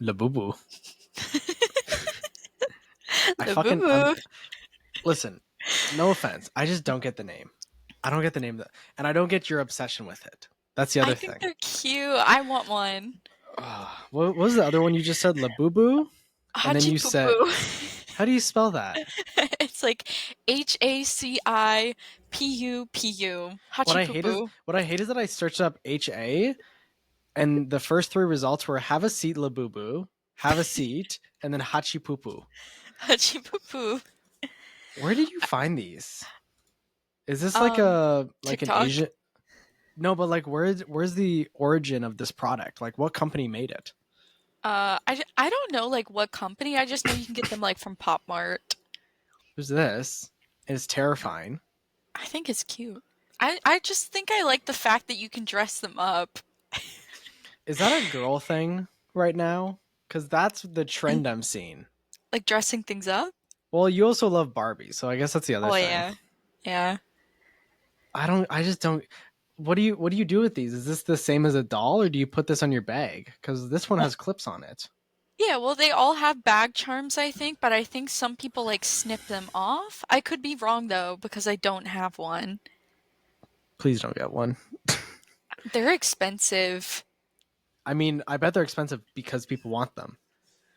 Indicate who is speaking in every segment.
Speaker 1: Labubu. I fucking
Speaker 2: Labubu.
Speaker 1: listen. No offense. I just don't get the name. I don't get the name and I don't get your obsession with it. That's the
Speaker 2: I
Speaker 1: other
Speaker 2: think
Speaker 1: thing.
Speaker 2: they're cute. I want one.
Speaker 1: What was the other one you just said? Labubu? And then you
Speaker 2: Hacipupu.
Speaker 1: said, how do you spell that?
Speaker 2: It's like Hacipupu. Hachipupu.
Speaker 1: What I hate is that I searched up HA and the first three results were have a seat Labubu, have a seat, and then Hachipupu.
Speaker 2: Hachipupu.
Speaker 1: Where did you find these? Is this like an
Speaker 2: TikTok.
Speaker 1: Asian? No, but like where's the origin of this product? Like what company made it?
Speaker 2: I don't know like what company. I just know you can get them like from Pop Mart.
Speaker 1: Who's this? It's terrifying.
Speaker 2: I think it's cute. I just think I like the fact that you can dress them up.
Speaker 1: Is that a girl thing right now? Because that's the trend I'm seeing.
Speaker 2: Like dressing things up?
Speaker 1: Well, you also love Barbie, so I guess that's the other
Speaker 2: Oh
Speaker 1: thing.
Speaker 2: yeah. Yeah.
Speaker 1: I just don't. What do you do with these? Is this the same as a doll, or do you put this on your bag? Because this one
Speaker 2: Well,
Speaker 1: has clips on it.
Speaker 2: yeah, well they all have bag charms I think, but I think some people like snip them off. I could be wrong though because I don't have one.
Speaker 1: Please don't get one.
Speaker 2: They're expensive.
Speaker 1: I mean, I bet they're expensive because people want them.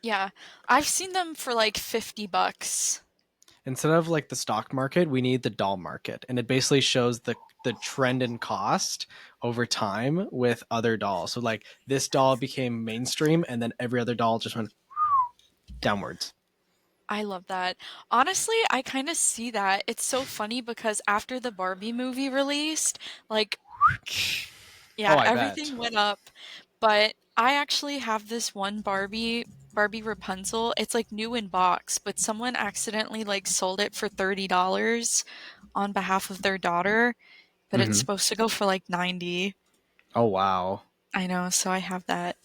Speaker 2: Yeah. I've seen them for like $50.
Speaker 1: Instead of like the stock market, we need the doll market, and it basically shows the trend in cost over time with other dolls. So like this doll became mainstream, and then every other doll just went downwards.
Speaker 2: I love that. Honestly, I kind of see that. It's so funny because after the Barbie movie released, like,
Speaker 1: Oh,
Speaker 2: yeah,
Speaker 1: I bet.
Speaker 2: everything went up. But I actually have this one Barbie Rapunzel. It's like new in box, but someone accidentally like sold it for $30 on behalf of their daughter, but it's
Speaker 1: Hmm.
Speaker 2: supposed to go for like 90.
Speaker 1: Oh wow.
Speaker 2: I know, so I have that.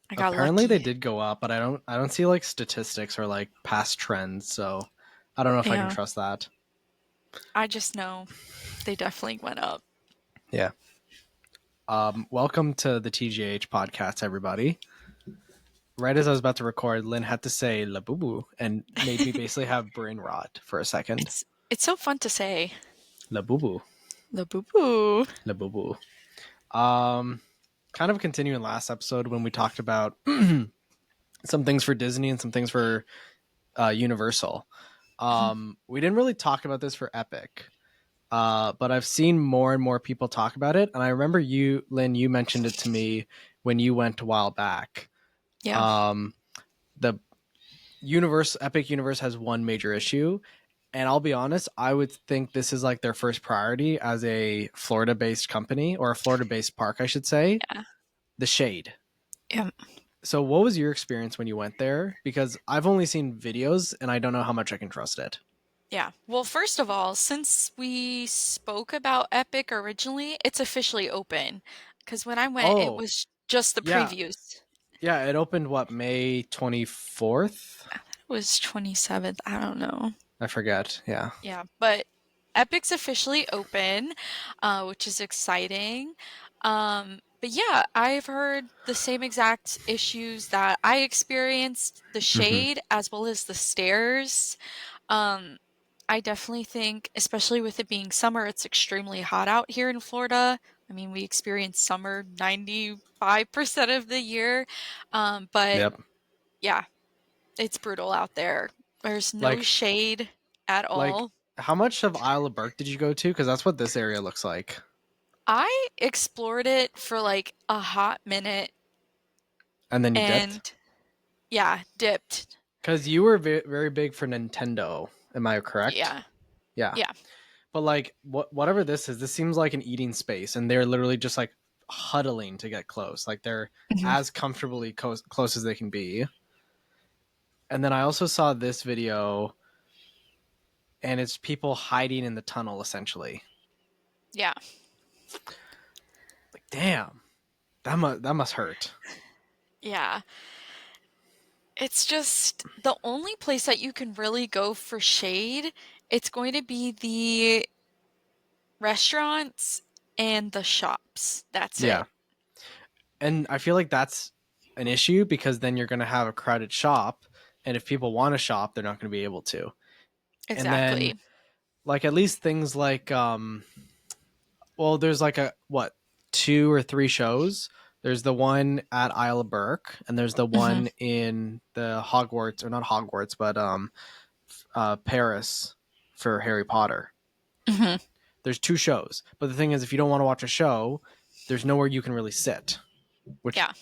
Speaker 2: I got
Speaker 1: Apparently they
Speaker 2: lucky.
Speaker 1: did go up, but I don't see like statistics or like past trends, so I don't know if I can
Speaker 2: Yeah,
Speaker 1: trust that.
Speaker 2: I just know they definitely went up.
Speaker 1: Yeah. Welcome to the TJH podcast, everybody. Right as I was about to record, Lynn had to say Labubu and made me basically have brain rot for a second.
Speaker 2: It's so fun to say.
Speaker 1: Labubu.
Speaker 2: Labubu.
Speaker 1: Labubu. Um, Kind of continuing last episode when we talked about some things for Disney and some things for Universal. We didn't really talk about this for Epic, but I've seen more and more people talk about it. And I remember you, Lynn, you mentioned it to me when you went a while back.
Speaker 2: Yeah.
Speaker 1: Um, the Epic Universe has one major issue. And I'll be honest, I would think this is like their first priority as a Florida based company or a Florida based park, I should say,
Speaker 2: Yeah.
Speaker 1: the shade.
Speaker 2: Yeah.
Speaker 1: So, what was your experience when you went there? Because I've only seen videos and I don't know how much I can trust it.
Speaker 2: Yeah. Well, first of all, since we spoke about Epic originally, it's officially open. Because when I went, it
Speaker 1: Oh,
Speaker 2: was just the
Speaker 1: yeah.
Speaker 2: previews.
Speaker 1: Yeah, it opened what, May 24th?
Speaker 2: It was 27th. I don't know.
Speaker 1: I forget. Yeah.
Speaker 2: Yeah. But Epic's officially open, which is exciting. But yeah, I've heard the same exact issues that I experienced, the
Speaker 1: Hmm.
Speaker 2: shade as well as the stairs. Um, I definitely think, especially with it being summer, it's extremely hot out here in Florida. I mean, we experience summer 95% of the year. But
Speaker 1: Yep.
Speaker 2: yeah, it's brutal out there. There's no
Speaker 1: Like,
Speaker 2: shade at
Speaker 1: like,
Speaker 2: all.
Speaker 1: how much of Isle of Burke did you go to? Because that's what this area looks like.
Speaker 2: I explored it for like a hot minute
Speaker 1: And then you dipped?
Speaker 2: and yeah, dipped.
Speaker 1: Because you were very big for Nintendo. Am I correct?
Speaker 2: Yeah.
Speaker 1: Yeah.
Speaker 2: Yeah.
Speaker 1: But like, whatever this is, this seems like an eating space, and they're literally just like huddling to get close. Like they're
Speaker 2: Mhm.
Speaker 1: as comfortably close as they can be. And then I also saw this video, and it's people hiding in the tunnel essentially.
Speaker 2: Yeah.
Speaker 1: Like, damn, that must hurt.
Speaker 2: Yeah. It's just the only place that you can really go for shade, it's going to be the restaurants and the shops. That's
Speaker 1: Yeah,
Speaker 2: it.
Speaker 1: and I feel like that's an issue because then you're going to have a crowded shop, and if people want to shop, they're not going to be able to. And then
Speaker 2: Exactly.
Speaker 1: like at least things like well, there's like a what, two or three shows. There's the one at Isle of Burke, and there's the
Speaker 2: Mhm.
Speaker 1: one in the Hogwarts, or not Hogwarts, but Paris for Harry Potter.
Speaker 2: Mhm.
Speaker 1: There's two shows, but the thing is, if you don't want to watch a show, there's nowhere you can really sit, which
Speaker 2: Yeah.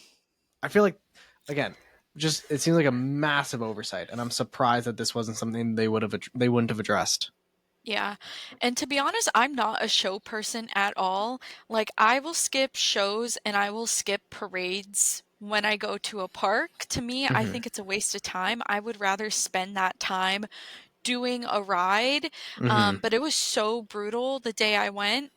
Speaker 1: I feel like, again, just it seems like a massive oversight, and I'm surprised that this wasn't something they wouldn't have addressed.
Speaker 2: Yeah. And to be honest, I'm not a show person at all. Like, I will skip shows and I will skip parades when I go to a park. To me, I
Speaker 1: Mm-hmm.
Speaker 2: think it's a waste of time. I would rather spend that time doing a ride.
Speaker 1: Mm-hmm.
Speaker 2: But it was so brutal the day I went.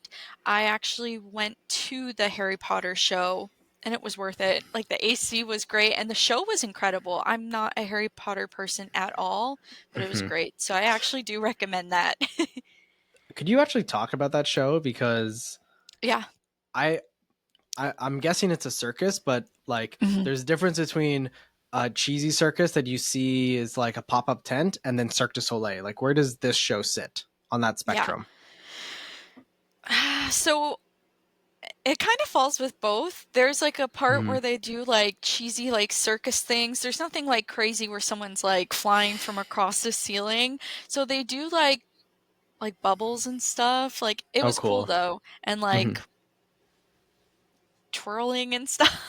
Speaker 2: I actually went to the Harry Potter show and it was worth it. Like the AC was great and the show was incredible. I'm not a Harry Potter person at all, but it was
Speaker 1: Mm-hmm.
Speaker 2: great. So I actually do recommend that.
Speaker 1: Could you actually talk about that show? Because
Speaker 2: Yeah.
Speaker 1: I, I'm guessing it's a circus, but like
Speaker 2: Mhm.
Speaker 1: there's a difference between a cheesy circus that you see is like a pop up tent and then Cirque du Soleil. Like, where does this show sit on that
Speaker 2: Yeah.
Speaker 1: spectrum?
Speaker 2: So it kind of falls with both. There's like a part
Speaker 1: Mm-hmm.
Speaker 2: where they do like cheesy like circus things. There's nothing like crazy where someone's like flying from across the ceiling. So they do like bubbles and stuff. Like it
Speaker 1: Oh,
Speaker 2: was cool
Speaker 1: cool.
Speaker 2: though. And
Speaker 1: Mm-hmm.
Speaker 2: like twirling and stuff.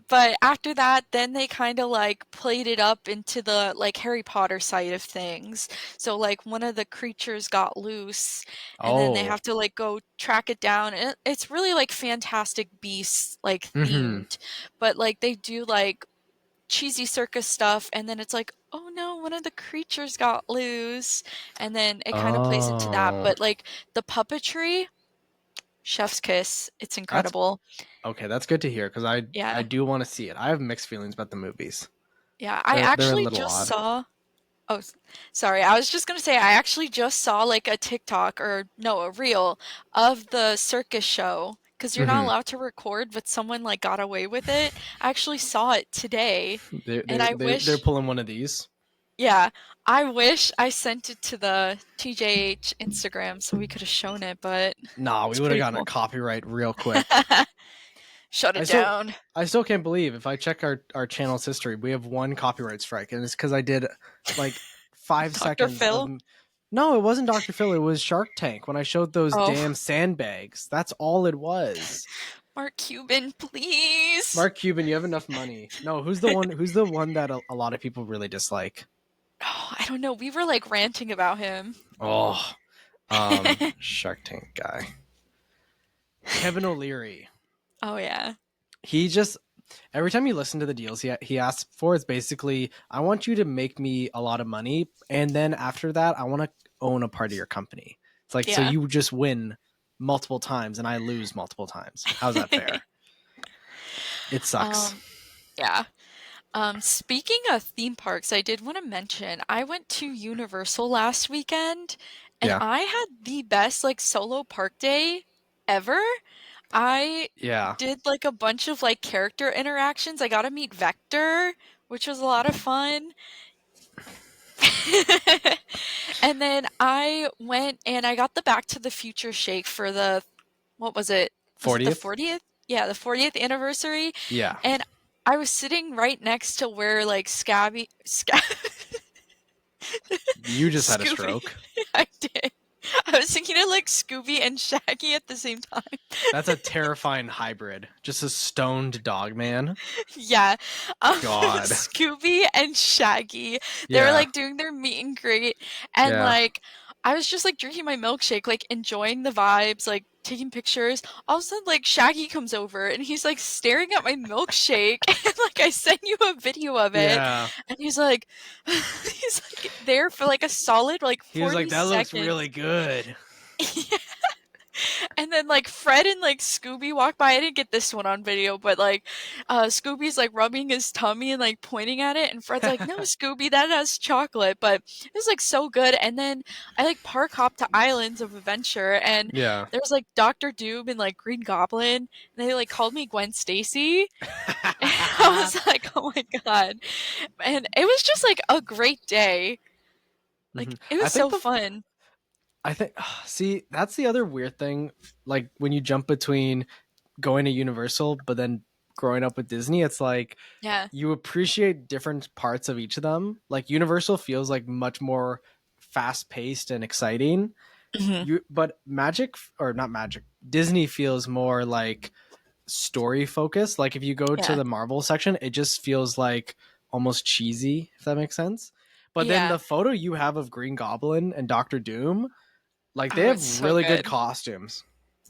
Speaker 2: But after that, then they kind of like played it up into the like Harry Potter side of things. So like one of the creatures got loose and then they
Speaker 1: Oh.
Speaker 2: have to like go track it down. And it's really like Fantastic Beasts like
Speaker 1: Mm-hmm.
Speaker 2: themed. But like they do like cheesy circus stuff and then it's like, "Oh no, one of the creatures got loose." And then it kind of plays into that.
Speaker 1: Oh.
Speaker 2: But like the puppetry, chef's kiss. It's
Speaker 1: That's
Speaker 2: incredible.
Speaker 1: okay. That's good to hear because I
Speaker 2: Yeah.
Speaker 1: do want to see it. I have mixed feelings about the movies.
Speaker 2: Yeah, I
Speaker 1: They're a
Speaker 2: actually
Speaker 1: little
Speaker 2: just
Speaker 1: odd.
Speaker 2: saw oh, sorry. I was just gonna say I actually just saw like a TikTok or no, a reel of the circus show because you're not
Speaker 1: Mm-hmm.
Speaker 2: allowed to record, but someone like got away with it. I actually saw it today, and
Speaker 1: They're pulling one of these.
Speaker 2: yeah, I wish I sent it to the TJH Instagram so we could have shown it, but
Speaker 1: Nah, we
Speaker 2: it's
Speaker 1: would have
Speaker 2: pretty
Speaker 1: gotten a
Speaker 2: cool.
Speaker 1: copyright real quick.
Speaker 2: Shut
Speaker 1: I
Speaker 2: it
Speaker 1: still
Speaker 2: down.
Speaker 1: I still can't believe if I check our channel's history, we have one copyright strike, and it's because I did like five
Speaker 2: Dr.
Speaker 1: seconds of.
Speaker 2: Phil?
Speaker 1: No, it wasn't Dr. Phil. It was Shark Tank when I showed those
Speaker 2: Oh,
Speaker 1: damn sandbags. That's all it was.
Speaker 2: Mark Cuban, please.
Speaker 1: Mark Cuban, you have enough money. No, who's the one? Who's the one that a lot of people really dislike?
Speaker 2: Oh, I don't know. We were like ranting about him.
Speaker 1: Oh, Shark Tank guy, Kevin O'Leary.
Speaker 2: Oh yeah.
Speaker 1: He just every time you listen to the deals he asks for, it's basically, I want you to make me a lot of money, and then after that I want to own a part of your company. It's like, so
Speaker 2: Yeah.
Speaker 1: you just win multiple times and I lose multiple times. How's that fair? It sucks.
Speaker 2: Um, yeah. Speaking of theme parks, I did want to mention I went to Universal last weekend and
Speaker 1: Yeah.
Speaker 2: I had the best like solo park day ever. I
Speaker 1: Yeah.
Speaker 2: did like a bunch of like character interactions. I got to meet Vector, which was a lot of fun. And then I went and I got the Back to the Future shake for the what was it? Was it the
Speaker 1: 40th.
Speaker 2: 40th? Yeah, the 40th anniversary.
Speaker 1: Yeah,
Speaker 2: And I was sitting right next to where like
Speaker 1: you just had a
Speaker 2: Scooby.
Speaker 1: stroke.
Speaker 2: I did. I was thinking of like Scooby and Shaggy at the same time.
Speaker 1: That's a terrifying hybrid, just a stoned dog man.
Speaker 2: Yeah.
Speaker 1: God.
Speaker 2: Scooby and Shaggy. They were
Speaker 1: Yeah.
Speaker 2: like doing their meet and greet and
Speaker 1: Yeah.
Speaker 2: like I was just like drinking my milkshake, like enjoying the vibes, like taking pictures. All of a sudden like Shaggy comes over and he's like staring at my milkshake and like I sent you a video of it
Speaker 1: Yeah,
Speaker 2: and he's like he's like there for like a solid like
Speaker 1: he was like,
Speaker 2: 40
Speaker 1: that looks
Speaker 2: seconds.
Speaker 1: really good.
Speaker 2: Yeah. And then like Fred and like Scooby walk by. I didn't get this one on video, but like Scooby's like rubbing his tummy and like pointing at it, and Fred's like, "No, Scooby, that has chocolate." But it was like so good. And then I like park hopped to Islands of Adventure, and
Speaker 1: Yeah.
Speaker 2: there was like Doctor Doom and like Green Goblin, and they like called me Gwen Stacy. And I was like, "Oh my god!" And it was just like a great day. Like
Speaker 1: Mhm.
Speaker 2: it
Speaker 1: I
Speaker 2: was
Speaker 1: think
Speaker 2: so
Speaker 1: the
Speaker 2: fun.
Speaker 1: I think see, that's the other weird thing. Like when you jump between going to Universal but then growing up with Disney, it's like
Speaker 2: Yeah.
Speaker 1: you appreciate different parts of each of them. Like Universal feels like much more fast paced and exciting.
Speaker 2: Hmm.
Speaker 1: You but Magic or not Magic, Disney feels more like story focused. Like if you go to
Speaker 2: Yeah.
Speaker 1: the Marvel section, it just feels like almost cheesy, if that makes sense. But then
Speaker 2: Yeah.
Speaker 1: the photo you have of Green Goblin and Doctor Doom, like they
Speaker 2: Oh,
Speaker 1: have
Speaker 2: it's so
Speaker 1: really good
Speaker 2: good.
Speaker 1: costumes.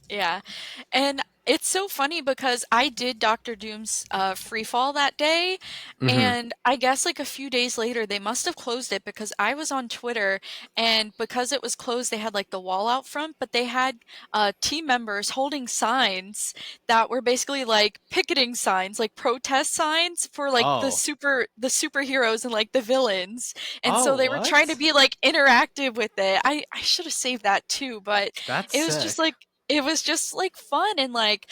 Speaker 2: Yeah. And it's so funny because I did Doctor Doom's free fall that day,
Speaker 1: Mm-hmm.
Speaker 2: and I guess like a few days later they must have closed it because I was on Twitter, and because it was closed they had like the wall out front, but they had team members holding signs that were basically like picketing signs, like protest signs for like
Speaker 1: Oh.
Speaker 2: the superheroes and like the villains. And
Speaker 1: Oh,
Speaker 2: so they were trying to
Speaker 1: what?
Speaker 2: be like interactive with it. I should have saved that too, but
Speaker 1: That's
Speaker 2: it was just
Speaker 1: sick.
Speaker 2: like it was just like fun. And like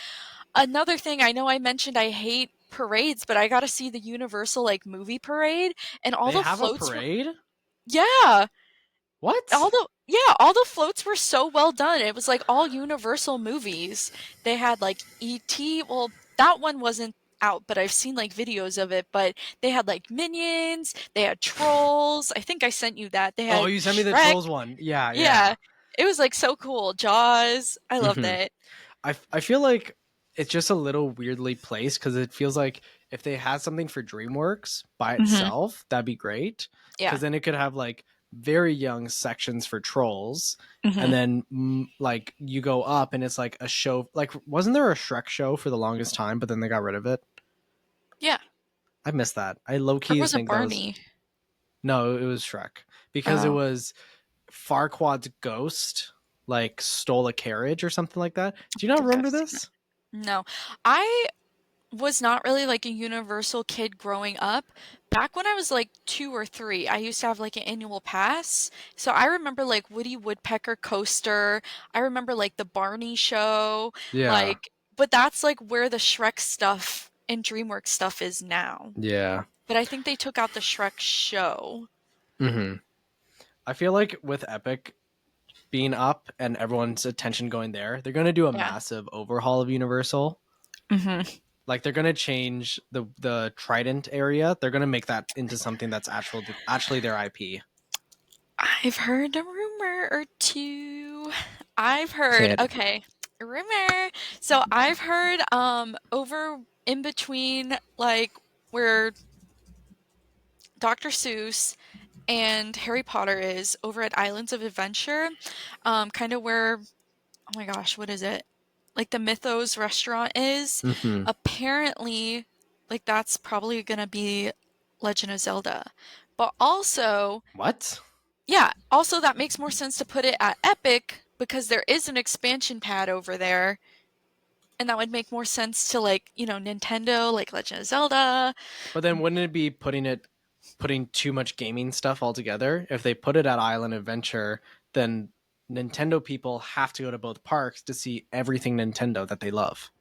Speaker 2: another thing, I know I mentioned I hate parades, but I got to see the Universal like movie parade, and all
Speaker 1: They
Speaker 2: the
Speaker 1: have a
Speaker 2: floats were,
Speaker 1: parade?
Speaker 2: yeah,
Speaker 1: What?
Speaker 2: all the floats were so well done. It was like all Universal movies. They had like E.T. Well, that one wasn't out, but I've seen like videos of it. But they had like Minions, they had Trolls. I think I sent you that. They
Speaker 1: Oh,
Speaker 2: had
Speaker 1: you sent me the
Speaker 2: Shrek.
Speaker 1: Trolls one. Yeah, yeah.
Speaker 2: Yeah, it was like so cool. Jaws. I loved
Speaker 1: Mm-hmm.
Speaker 2: it.
Speaker 1: I feel like it's just a little weirdly placed because it feels like if they had something for DreamWorks by
Speaker 2: Hmm.
Speaker 1: itself, that'd be great.
Speaker 2: Yeah.
Speaker 1: Because then it could have like very young sections for trolls, and
Speaker 2: Hmm.
Speaker 1: then like you go up and it's like a show. Like, wasn't there a Shrek show for the longest time, but then they got rid of it?
Speaker 2: Yeah.
Speaker 1: I missed that. I low
Speaker 2: Or
Speaker 1: key
Speaker 2: was it
Speaker 1: think that was
Speaker 2: Barney?
Speaker 1: no, it was Shrek because it
Speaker 2: Oh,
Speaker 1: was Farquaad's ghost like stole a carriage or something like that. Do you
Speaker 2: I
Speaker 1: not
Speaker 2: think I've
Speaker 1: remember
Speaker 2: seen it.
Speaker 1: this?
Speaker 2: No. I was not really like a Universal kid growing up. Back when I was like 2 or 3, I used to have like an annual pass. So I remember like Woody Woodpecker coaster. I remember like the Barney show.
Speaker 1: Yeah.
Speaker 2: Like, but that's like where the Shrek stuff and DreamWorks stuff is now.
Speaker 1: Yeah.
Speaker 2: But I think they took out the Shrek show.
Speaker 1: Hmm. I feel like with Epic being up and everyone's attention going there, they're going to do a
Speaker 2: Yeah.
Speaker 1: massive overhaul of Universal.
Speaker 2: Hmm.
Speaker 1: Like they're going to change the Trident area. They're going to make that into something that's actually their IP.
Speaker 2: I've heard a rumor or two. I've
Speaker 1: Say
Speaker 2: heard,
Speaker 1: it.
Speaker 2: okay, rumor. So I've heard over in between like where Dr. Seuss and Harry Potter is over at Islands of Adventure, kind of where, oh my gosh, what is it? Like the Mythos restaurant is.
Speaker 1: Hmm.
Speaker 2: Apparently, like that's probably gonna be Legend of Zelda. But also,
Speaker 1: What?
Speaker 2: yeah, also that makes more sense to put it at Epic because there is an expansion pad over there, and that would make more sense to like, Nintendo, like Legend of Zelda.
Speaker 1: But then wouldn't it be putting too much gaming stuff all together? If they put it at Island Adventure, then Nintendo people have to go to both parks to see everything Nintendo that they love.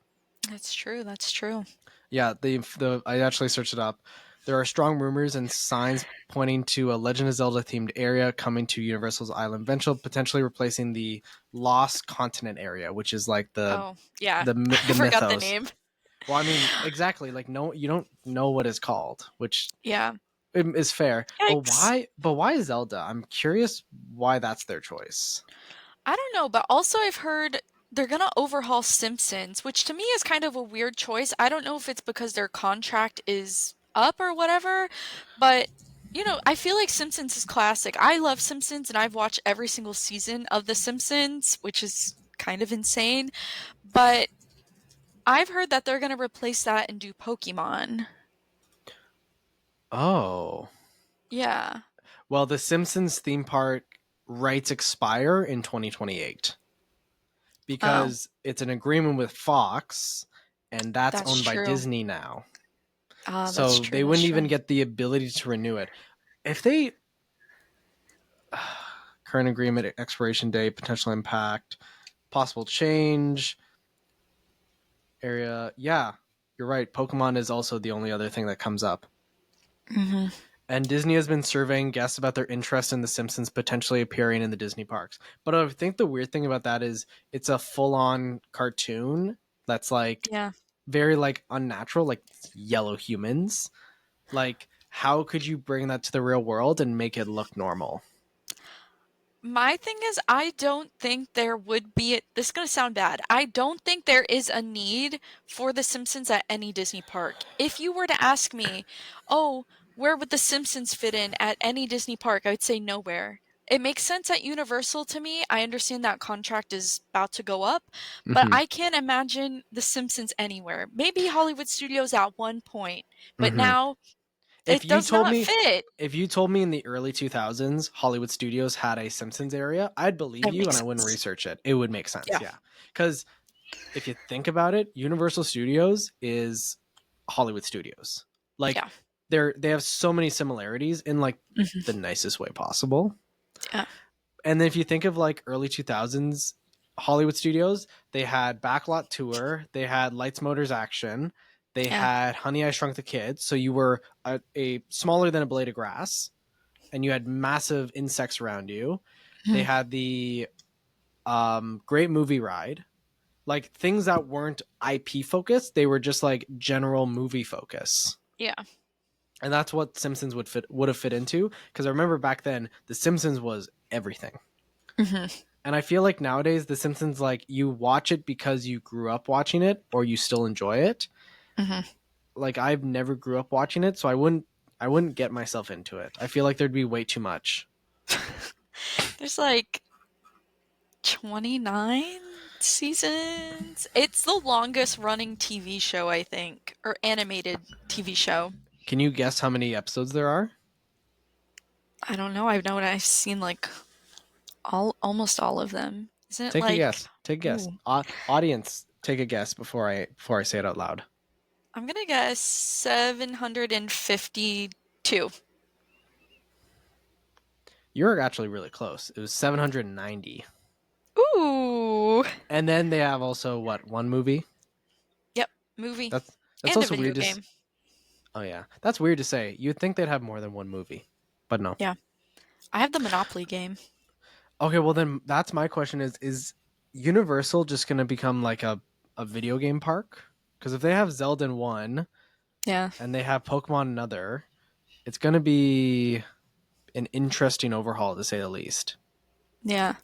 Speaker 2: That's true, that's true.
Speaker 1: Yeah, the I actually searched it up. There are strong rumors and signs pointing to a Legend of Zelda themed area coming to Universal's Island Adventure, potentially replacing the Lost Continent area, which is like
Speaker 2: Oh, yeah. I
Speaker 1: the
Speaker 2: forgot the
Speaker 1: mythos.
Speaker 2: name.
Speaker 1: Well, I mean, exactly. Like, no, you don't know what it's called, which
Speaker 2: Yeah.
Speaker 1: is fair. But
Speaker 2: Yikes.
Speaker 1: why? But why Zelda? I'm curious why that's their choice.
Speaker 2: I don't know, but also I've heard they're gonna overhaul Simpsons, which to me is kind of a weird choice. I don't know if it's because their contract is up or whatever, but I feel like Simpsons is classic. I love Simpsons and I've watched every single season of The Simpsons, which is kind of insane, but I've heard that they're gonna replace that and do Pokemon.
Speaker 1: Oh,
Speaker 2: Yeah.
Speaker 1: well, the Simpsons theme park rights expire in 2028.
Speaker 2: Oh,
Speaker 1: because it's an agreement with Fox, and that's
Speaker 2: that's
Speaker 1: owned by
Speaker 2: true.
Speaker 1: Disney now.
Speaker 2: That's
Speaker 1: So
Speaker 2: true.
Speaker 1: they
Speaker 2: That's
Speaker 1: wouldn't
Speaker 2: true.
Speaker 1: even get the ability to renew it. If they current agreement expiration date, potential impact, possible change, area. Yeah, you're right. Pokemon is also the only other thing that comes up.
Speaker 2: Hmm.
Speaker 1: And Disney has been surveying guests about their interest in The Simpsons potentially appearing in the Disney parks. But I think the weird thing about that is it's a full-on cartoon that's like
Speaker 2: Yeah.
Speaker 1: very like unnatural, like yellow humans. Like, how could you bring that to the real world and make it look normal?
Speaker 2: My thing is, I don't think there would be. This is going to sound bad. I don't think there is a need for The Simpsons at any Disney park. If you were to ask me, oh, where would The Simpsons fit in at any Disney park? I would say nowhere. It makes sense at Universal to me. I understand that contract is about to go up, but
Speaker 1: Mm-hmm.
Speaker 2: I can't imagine The Simpsons anywhere. Maybe Hollywood Studios at one point, but
Speaker 1: Mm-hmm.
Speaker 2: now
Speaker 1: If
Speaker 2: it
Speaker 1: you
Speaker 2: does
Speaker 1: told
Speaker 2: not
Speaker 1: me
Speaker 2: fit.
Speaker 1: if you told me in the early 2000s Hollywood Studios had a Simpsons area, I'd believe
Speaker 2: It
Speaker 1: you and
Speaker 2: makes
Speaker 1: I wouldn't
Speaker 2: sense.
Speaker 1: research it. It would make sense,
Speaker 2: Yeah.
Speaker 1: yeah. Cuz if you think about it, Universal Studios is Hollywood Studios. Like
Speaker 2: Yeah.
Speaker 1: they have so many similarities in like
Speaker 2: Hmm.
Speaker 1: the nicest way possible.
Speaker 2: Yeah.
Speaker 1: And then if you think of like early 2000s Hollywood Studios, they had Backlot Tour, they had Lights Motors Action, they
Speaker 2: Yeah.
Speaker 1: had Honey I Shrunk the Kids, so you were a smaller than a blade of grass and you had massive insects around you. They
Speaker 2: Mhm.
Speaker 1: had the great movie ride, like things that weren't IP focused, they were just like general movie focus.
Speaker 2: Yeah.
Speaker 1: And that's what Simpsons would have fit into because I remember back then The Simpsons was everything.
Speaker 2: Mhm.
Speaker 1: And I feel like nowadays The Simpsons like you watch it because you grew up watching it or you still enjoy it.
Speaker 2: Mhm.
Speaker 1: Like I've never grew up watching it, so I wouldn't get myself into it. I feel like there'd be way too much.
Speaker 2: There's like 29 seasons. It's the longest running TV show, I think, or animated TV show.
Speaker 1: Can you guess how many episodes there are?
Speaker 2: I don't know. I know I've seen like almost all of them. Isn't it
Speaker 1: Take a
Speaker 2: like,
Speaker 1: guess. Take a guess.
Speaker 2: ooh,
Speaker 1: Audience, take a guess before I say it out loud.
Speaker 2: I'm gonna guess 752.
Speaker 1: You're actually really close. It was 790.
Speaker 2: Ooh.
Speaker 1: And then they have also what, one movie?
Speaker 2: Yep, movie
Speaker 1: That's
Speaker 2: and a
Speaker 1: also
Speaker 2: video
Speaker 1: weird
Speaker 2: game.
Speaker 1: oh yeah. That's weird to say. You'd think they'd have more than one movie. But no.
Speaker 2: Yeah. I have the Monopoly game.
Speaker 1: Okay, well then that's my question is Universal just going to become like a video game park? Cuz if they have Zelda in one
Speaker 2: Yeah.
Speaker 1: and they have Pokemon in another, it's going to be an interesting overhaul to say the least.
Speaker 2: Yeah.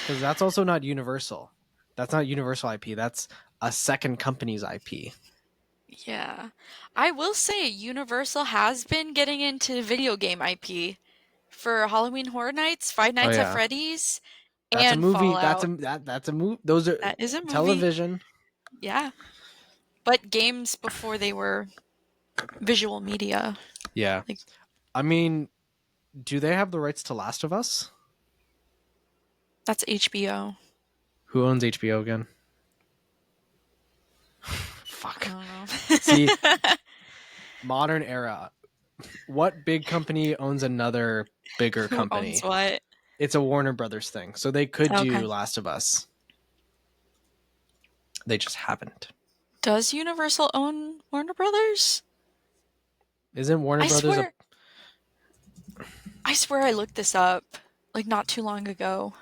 Speaker 1: Cuz that's also not Universal. That's not Universal IP. That's a second company's IP.
Speaker 2: Yeah. I will say Universal has been getting into video game IP for Halloween Horror Nights, Five
Speaker 1: Oh
Speaker 2: Nights at
Speaker 1: yeah.
Speaker 2: Freddy's,
Speaker 1: That's a
Speaker 2: and
Speaker 1: movie. That's
Speaker 2: Fallout.
Speaker 1: a movie. Those are
Speaker 2: That is a movie.
Speaker 1: television.
Speaker 2: Yeah. But games before they were visual media.
Speaker 1: Yeah.
Speaker 2: Like,
Speaker 1: I mean, do they have the rights to Last of Us?
Speaker 2: that's HBO.
Speaker 1: Who owns HBO again?
Speaker 2: I
Speaker 1: Fuck.
Speaker 2: don't know.
Speaker 1: See, modern era. What big company owns another bigger
Speaker 2: Who owns
Speaker 1: company?
Speaker 2: what?
Speaker 1: It's a Warner Brothers thing. So they could
Speaker 2: Okay.
Speaker 1: do Last of Us. They just haven't.
Speaker 2: Does Universal own Warner Brothers?
Speaker 1: Isn't Warner
Speaker 2: I
Speaker 1: Brothers a
Speaker 2: swear I swear I looked this up like not too long ago.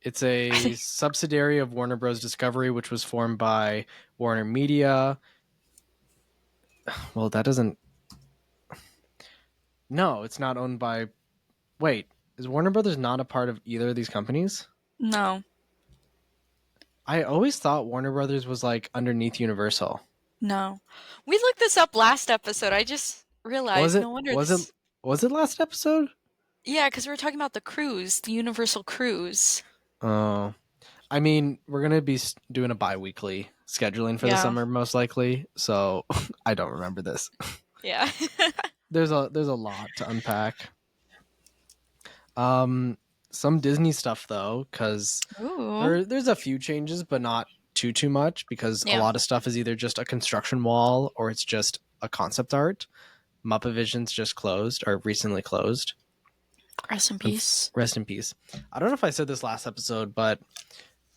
Speaker 1: it's
Speaker 2: I
Speaker 1: a
Speaker 2: think
Speaker 1: subsidiary of Warner Bros. Discovery, which was formed by Warner Media. Well, that doesn't. No, it's not owned by. Wait, is Warner Brothers not a part of either of these companies?
Speaker 2: no.
Speaker 1: I always thought Warner Brothers was like underneath Universal.
Speaker 2: No. We looked this up last episode. I just
Speaker 1: Was
Speaker 2: realized no
Speaker 1: it?
Speaker 2: wonder
Speaker 1: Was it?
Speaker 2: this.
Speaker 1: Was it last episode?
Speaker 2: Yeah, because we were talking about the cruise, the Universal cruise.
Speaker 1: Oh, I mean, we're gonna be doing a bi-weekly scheduling for the
Speaker 2: Yeah.
Speaker 1: summer, most likely. So I don't remember this.
Speaker 2: Yeah.
Speaker 1: There's a lot to unpack. Um, some Disney stuff though, because
Speaker 2: Ooh.
Speaker 1: there's a few changes, but not too much, because a
Speaker 2: Yeah.
Speaker 1: lot of stuff is either just a construction wall or it's just a concept art. Muppet Vision's just closed or recently closed.
Speaker 2: Rest in peace.
Speaker 1: Rest in peace. I don't know if I said this last episode, but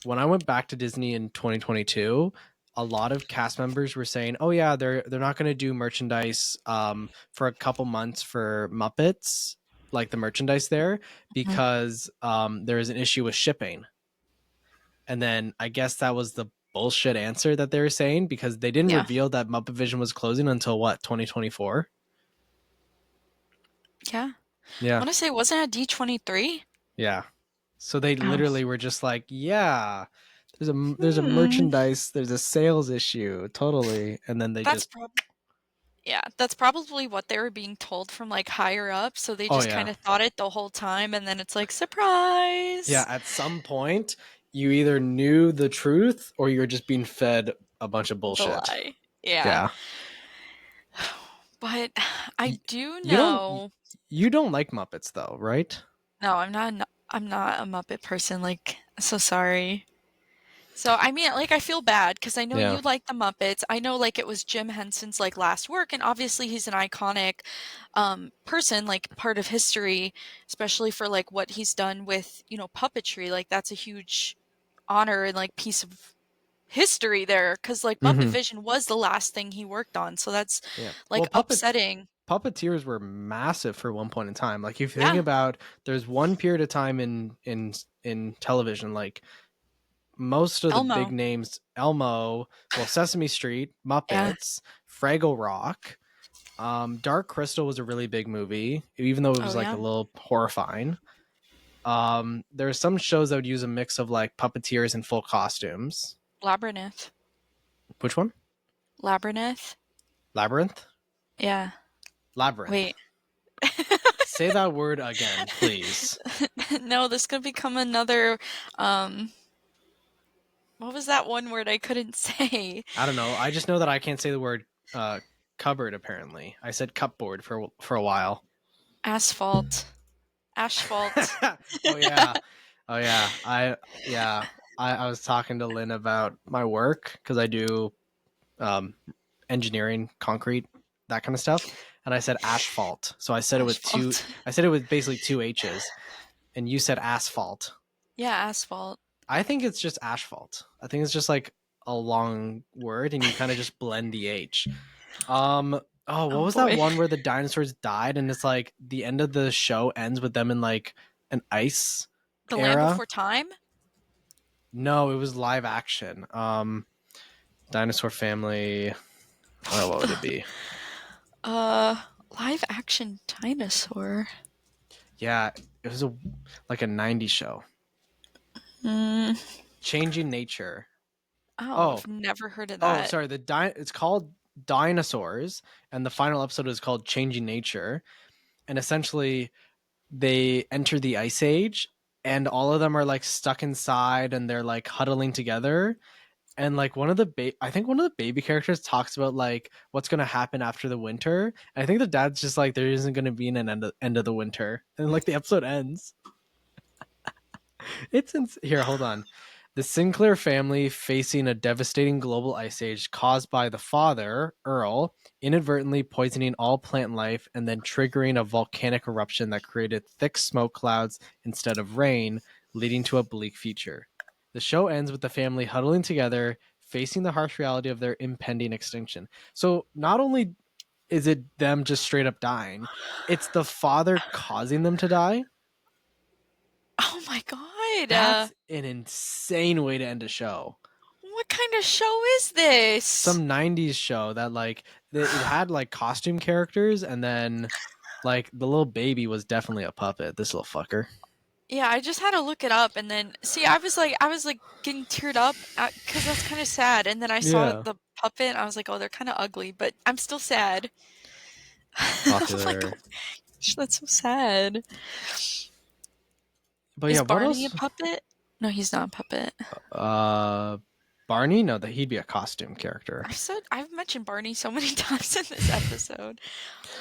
Speaker 1: when I went back to Disney in 2022, a lot of cast members were saying, "Oh yeah, they're not going to do merchandise for a couple months for Muppets, like the merchandise there,
Speaker 2: Mhm.
Speaker 1: because there is an issue with shipping." And then I guess that was the bullshit answer that they were saying, because they didn't
Speaker 2: Yeah.
Speaker 1: reveal that Muppet Vision was closing until what, 2024?
Speaker 2: Yeah. I
Speaker 1: Yeah,
Speaker 2: want to say, wasn't it D23?
Speaker 1: yeah. So they
Speaker 2: Oh.
Speaker 1: literally were just like, "Yeah, there's a
Speaker 2: Hmm.
Speaker 1: merchandise, there's a sales issue, totally." And then they
Speaker 2: That's
Speaker 1: just,
Speaker 2: prob Yeah, that's probably what they were being told from, like, higher up, so they
Speaker 1: oh
Speaker 2: just
Speaker 1: yeah,
Speaker 2: kinda thought it the whole time, and then it's like,
Speaker 1: yeah.
Speaker 2: "Surprise!"
Speaker 1: At some point, you either knew the truth or you're just being fed a bunch of
Speaker 2: The
Speaker 1: bullshit.
Speaker 2: lie. Yeah.
Speaker 1: Yeah.
Speaker 2: But I
Speaker 1: Y-
Speaker 2: do
Speaker 1: You don't
Speaker 2: know.
Speaker 1: you don't like Muppets though, right?
Speaker 2: No, I'm not a Muppet person, like, so sorry. So, I mean, like, I feel bad because I know
Speaker 1: Yeah.
Speaker 2: you like the Muppets. I know, like, it was Jim Henson's, like, last work, and obviously he's an iconic, person, like, part of history, especially for, like, what he's done with, puppetry, like, that's a huge honor and, like, piece of history there. Because like, Muppet
Speaker 1: Hmm.
Speaker 2: Vision was the last thing he worked on, so that's,
Speaker 1: Yeah. Well,
Speaker 2: like, upsetting.
Speaker 1: puppeteers were massive for one point in time. Like if you think
Speaker 2: Yeah,
Speaker 1: about, there's one period of time in television, like most of the big
Speaker 2: Elmo.
Speaker 1: names, Elmo, well, Sesame Street,
Speaker 2: Yeah.
Speaker 1: Muppets, Fraggle Rock, Dark Crystal was a really big movie, even though it
Speaker 2: Oh,
Speaker 1: was like a
Speaker 2: yeah.
Speaker 1: little horrifying. There are some shows that would use a mix of like puppeteers and full costumes.
Speaker 2: Labyrinth.
Speaker 1: Which one?
Speaker 2: Labyrinth?
Speaker 1: Labyrinth?
Speaker 2: Yeah.
Speaker 1: Labyrinth.
Speaker 2: Wait.
Speaker 1: Say that word again, please.
Speaker 2: No, this could become another, um what was that one word I couldn't say?
Speaker 1: I don't know. I just know that I can't say the word uh, cupboard. Apparently, I said cupboard for a while.
Speaker 2: Asphalt. Asphalt.
Speaker 1: Oh yeah, oh yeah. I was talking to Lynn about my work because I do um, engineering, concrete, that kind of stuff, and I said asphalt. So I said it with two.
Speaker 2: Asphalt.
Speaker 1: I said it with basically two H's, and you said asphalt.
Speaker 2: Yeah, asphalt.
Speaker 1: I think it's just asphalt. I think it's just like a long word, and you kind of just blend the H. Oh, what
Speaker 2: Oh
Speaker 1: was that
Speaker 2: boy.
Speaker 1: one where the dinosaurs died and it's like the end of the show ends with them in like an ice
Speaker 2: The Land
Speaker 1: era?
Speaker 2: Before Time?
Speaker 1: No, it was live action. Dinosaur Family. Oh, what would it be?
Speaker 2: Uh, Live action dinosaur.
Speaker 1: Yeah, it was like a '90s show.
Speaker 2: Mm,
Speaker 1: Changing Nature.
Speaker 2: oh,
Speaker 1: Oh,
Speaker 2: I've never heard of
Speaker 1: oh,
Speaker 2: that.
Speaker 1: sorry. It's called Dinosaurs, and the final episode is called Changing Nature. And essentially, they enter the ice age, and all of them are like stuck inside and they're like huddling together, and like I think one of the baby characters talks about like what's going to happen after the winter, and I think the dad's just like, there isn't going to be an end of the winter, and like the episode ends. Here, hold on. The Sinclair family facing a devastating global ice age caused by the father, Earl, inadvertently poisoning all plant life and then triggering a volcanic eruption that created thick smoke clouds instead of rain, leading to a bleak future. The show ends with the family huddling together, facing the harsh reality of their impending extinction. So not only is it them just straight up dying, it's the father causing them to die.
Speaker 2: Oh my god.
Speaker 1: That's an insane way to end a show.
Speaker 2: What kind of show is this?
Speaker 1: Some '90s show that like it had like costume characters, and then like the little baby was definitely a puppet. This little fucker.
Speaker 2: Yeah, I just had to look it up and then see. I was like getting teared up because that's kind of sad. And then I saw
Speaker 1: Yeah,
Speaker 2: the puppet and I was like, oh, they're kind of ugly, but I'm still sad. I'm like, oh
Speaker 1: popular.
Speaker 2: gosh, that's so sad.
Speaker 1: But
Speaker 2: Is
Speaker 1: yeah, what
Speaker 2: Barney a
Speaker 1: else?
Speaker 2: puppet? No, he's not a puppet.
Speaker 1: Uh, Barney? No, that he'd be a costume character.
Speaker 2: I've mentioned Barney so many times in this episode.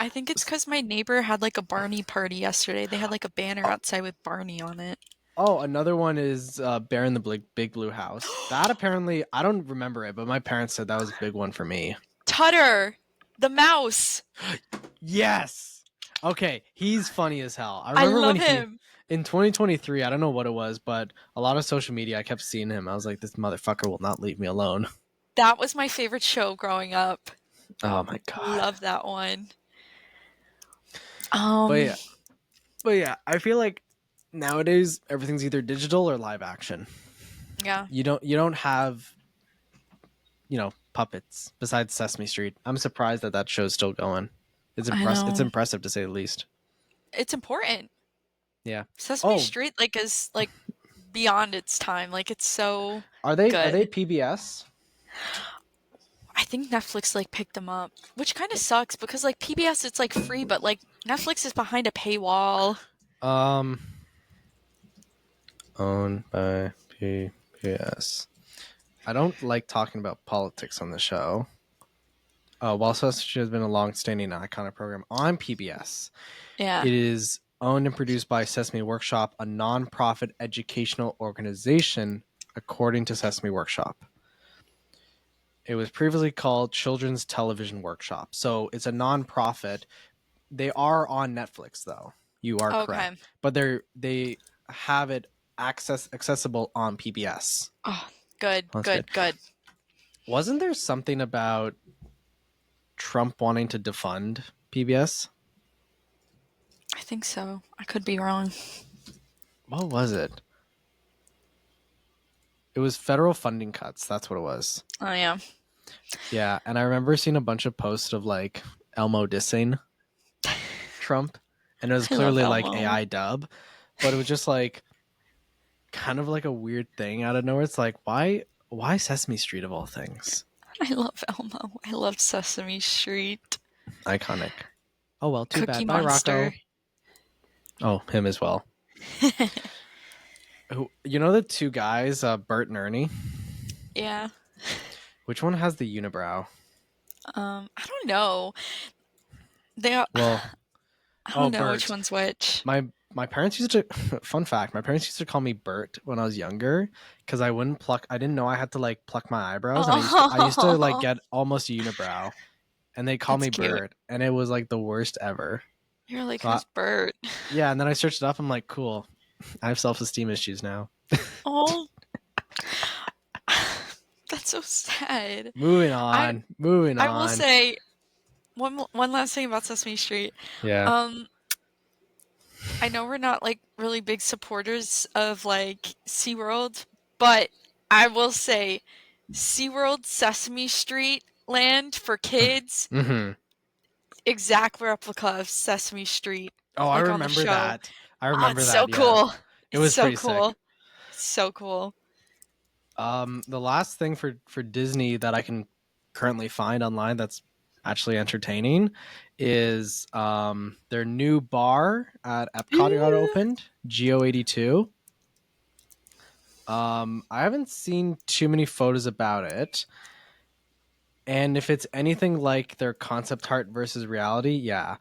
Speaker 2: I think it's because my neighbor had like a Barney party yesterday. They had like a banner outside with Barney on it.
Speaker 1: Oh, another one is Bear in the Big Blue House. That apparently, I don't remember it, but my parents said that was a big one for me.
Speaker 2: Tutter, the mouse.
Speaker 1: Yes. Okay, he's funny as hell. I
Speaker 2: I
Speaker 1: remember when
Speaker 2: love
Speaker 1: he
Speaker 2: him.
Speaker 1: in 2023, I don't know what it was, but a lot of social media, I kept seeing him. I was like, this motherfucker will not leave me alone.
Speaker 2: That was my favorite show growing up.
Speaker 1: Oh my god.
Speaker 2: Love that one.
Speaker 1: But
Speaker 2: Um,
Speaker 1: yeah, I feel like nowadays everything's either digital or live action.
Speaker 2: yeah,
Speaker 1: You don't have puppets besides Sesame Street. I'm surprised that that show's still going.
Speaker 2: I
Speaker 1: It's
Speaker 2: know.
Speaker 1: impressive to say the least.
Speaker 2: It's important.
Speaker 1: Yeah.
Speaker 2: Sesame
Speaker 1: Oh,
Speaker 2: Street is like beyond its time. Like it's so
Speaker 1: are they
Speaker 2: good.
Speaker 1: PBS?
Speaker 2: I think Netflix like picked them up, which kind of sucks because like PBS it's like free, but like Netflix is behind a paywall.
Speaker 1: Um, owned by PBS. I don't like talking about politics on the show. While Sesame Street has been a long-standing and iconic program on PBS,
Speaker 2: Yeah.
Speaker 1: it is owned and produced by Sesame Workshop, a non-profit educational organization, according to Sesame Workshop. It was previously called Children's Television Workshop. So it's a non-profit. They are on Netflix though. You are correct.
Speaker 2: Okay.
Speaker 1: But they have it accessible on PBS.
Speaker 2: Oh, good,
Speaker 1: That's good.
Speaker 2: good, good.
Speaker 1: Wasn't there something about Trump wanting to defund PBS?
Speaker 2: I think so. I could be wrong.
Speaker 1: What was it? It was federal funding cuts. That's what it was.
Speaker 2: Oh yeah.
Speaker 1: Yeah, and I remember seeing a bunch of posts of like Elmo dissing Trump, and it was
Speaker 2: I love
Speaker 1: clearly like
Speaker 2: Elmo.
Speaker 1: AI dub, but it was just like kind of like a weird thing out of nowhere. It's like why Sesame Street of all things?
Speaker 2: I love Elmo. I love Sesame Street.
Speaker 1: Iconic. Oh well, too
Speaker 2: Cookie
Speaker 1: bad. Bye,
Speaker 2: Monster.
Speaker 1: Rocco. Oh, him as well. You know the two guys, Bert and Ernie?
Speaker 2: Yeah.
Speaker 1: Which one has the unibrow?
Speaker 2: I don't know. They are,
Speaker 1: Well,
Speaker 2: I
Speaker 1: oh,
Speaker 2: don't know which
Speaker 1: Bert.
Speaker 2: one's which.
Speaker 1: My parents used to fun fact, my parents used to call me Bert when I was younger because I didn't know I had to like pluck my eyebrows, and I used to like
Speaker 2: Oh,
Speaker 1: get almost a unibrow, and they call
Speaker 2: that's
Speaker 1: me
Speaker 2: cute.
Speaker 1: Bert, and it was like the worst ever.
Speaker 2: You're like,
Speaker 1: So I,
Speaker 2: who's Bert?
Speaker 1: yeah, and then I searched it up. I'm like, cool. I have self-esteem issues now.
Speaker 2: Oh, that's so sad.
Speaker 1: Moving
Speaker 2: I
Speaker 1: on. Moving
Speaker 2: I will
Speaker 1: on.
Speaker 2: say one last thing about Sesame Street.
Speaker 1: Yeah.
Speaker 2: Um, I know we're not like really big supporters of like SeaWorld, but I will say SeaWorld Sesame Street Land for kids,
Speaker 1: Mm-hmm.
Speaker 2: exact replica of Sesame Street,
Speaker 1: Oh, I
Speaker 2: like on the
Speaker 1: remember
Speaker 2: show.
Speaker 1: that. I
Speaker 2: Oh,
Speaker 1: remember
Speaker 2: it's so
Speaker 1: that. Yeah,
Speaker 2: cool.
Speaker 1: it
Speaker 2: It's
Speaker 1: was
Speaker 2: so
Speaker 1: pretty sick.
Speaker 2: cool. So cool.
Speaker 1: The last thing for Disney that I can currently find online that's actually entertaining is their new bar at Epcot got opened, Geo 82. I haven't seen too many photos about it. And if it's anything like their concept art versus reality, yeah,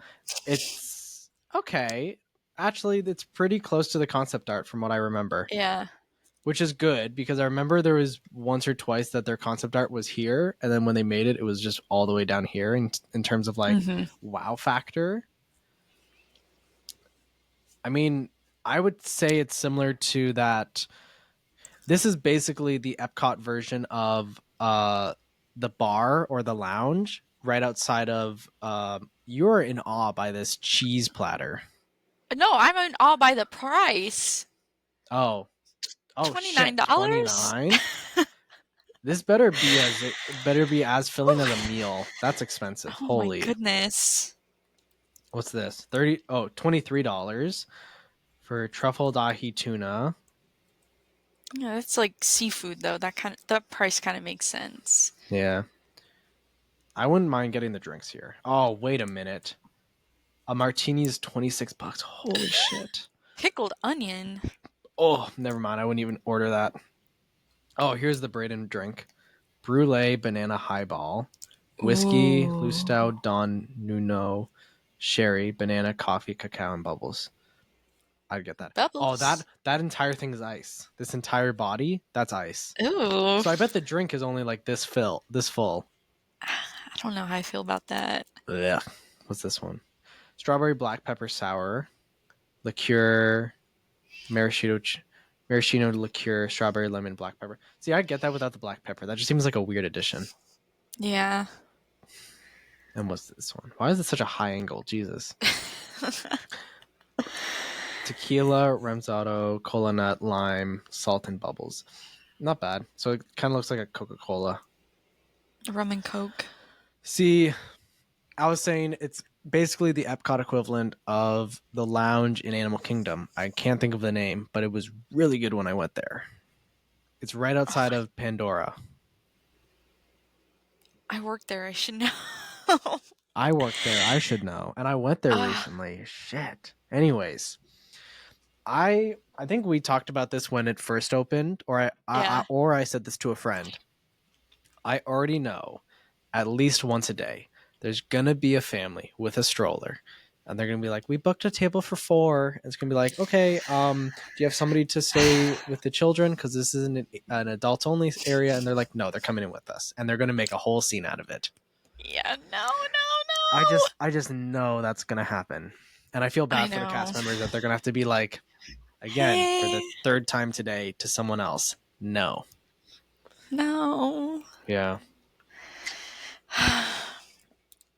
Speaker 1: it's okay. Actually, it's pretty close to the concept art from what I remember,
Speaker 2: Yeah.
Speaker 1: which is good because I remember there was once or twice that their concept art was here, and then when they made it, it was just all the way down here in terms of like
Speaker 2: Hmm.
Speaker 1: wow factor. I mean, I would say it's similar to that. This is basically the Epcot version of the bar or the lounge right outside of. You're in awe by this cheese platter.
Speaker 2: No, I'm in awe by the price.
Speaker 1: Oh,
Speaker 2: $29.
Speaker 1: shit, 29. This better be as filling as a meal. That's expensive.
Speaker 2: Oh my
Speaker 1: Holy.
Speaker 2: goodness.
Speaker 1: What's this? $23 for truffle dahi tuna.
Speaker 2: Yeah, that's like seafood though. That price kind of makes sense.
Speaker 1: Yeah. I wouldn't mind getting the drinks here. Oh, wait a minute. A martini is $26. Holy shit.
Speaker 2: Pickled onion.
Speaker 1: Oh, never mind. I wouldn't even order that. Oh, here's the Braden drink. Brulee Banana Highball, Whiskey,
Speaker 2: Ooh.
Speaker 1: Lustau, Don Nuno, Sherry, Banana, Coffee, Cacao, and Bubbles. I'd get that. Oh,
Speaker 2: Bubbles.
Speaker 1: that entire thing is ice. This entire body, that's ice.
Speaker 2: Ooh.
Speaker 1: So I bet the drink is only like this full.
Speaker 2: I don't know how I feel about that.
Speaker 1: Ugh. What's this one? Strawberry black pepper sour, liqueur, maraschino liqueur, strawberry lemon black pepper. See, I'd get that without the black pepper. That just seems like a weird addition.
Speaker 2: Yeah.
Speaker 1: And what's this one? Why is it such a high angle? Jesus. Tequila, Remsado, cola nut, lime, salt, and bubbles. Not bad. So it kind of looks like a Coca-Cola.
Speaker 2: Rum and Coke.
Speaker 1: See, I was saying it's basically the Epcot equivalent of the lounge in Animal Kingdom. I can't think of the name, but it was really good when I went there. It's right outside
Speaker 2: Oh,
Speaker 1: of Pandora.
Speaker 2: I worked there. I should know.
Speaker 1: I worked there. I should know. And I went there
Speaker 2: uh,
Speaker 1: recently. Shit. Anyways, I think we talked about this when it first opened,
Speaker 2: yeah.
Speaker 1: or I said this to a friend. I already know at least once a day there's gonna be a family with a stroller, and they're gonna be like, "We booked a table for 4." And it's gonna be like, "Okay, do you have somebody to stay with the children? Because this isn't an adults only area." And they're like, "No, they're coming in with us," and they're gonna make a whole scene out of it.
Speaker 2: Yeah. No, no,
Speaker 1: I just know that's gonna happen, and I feel
Speaker 2: no. I
Speaker 1: bad for the
Speaker 2: know.
Speaker 1: cast members that they're gonna have to be like, again for the
Speaker 2: Hey.
Speaker 1: third time today to someone else. No,
Speaker 2: No.
Speaker 1: yeah.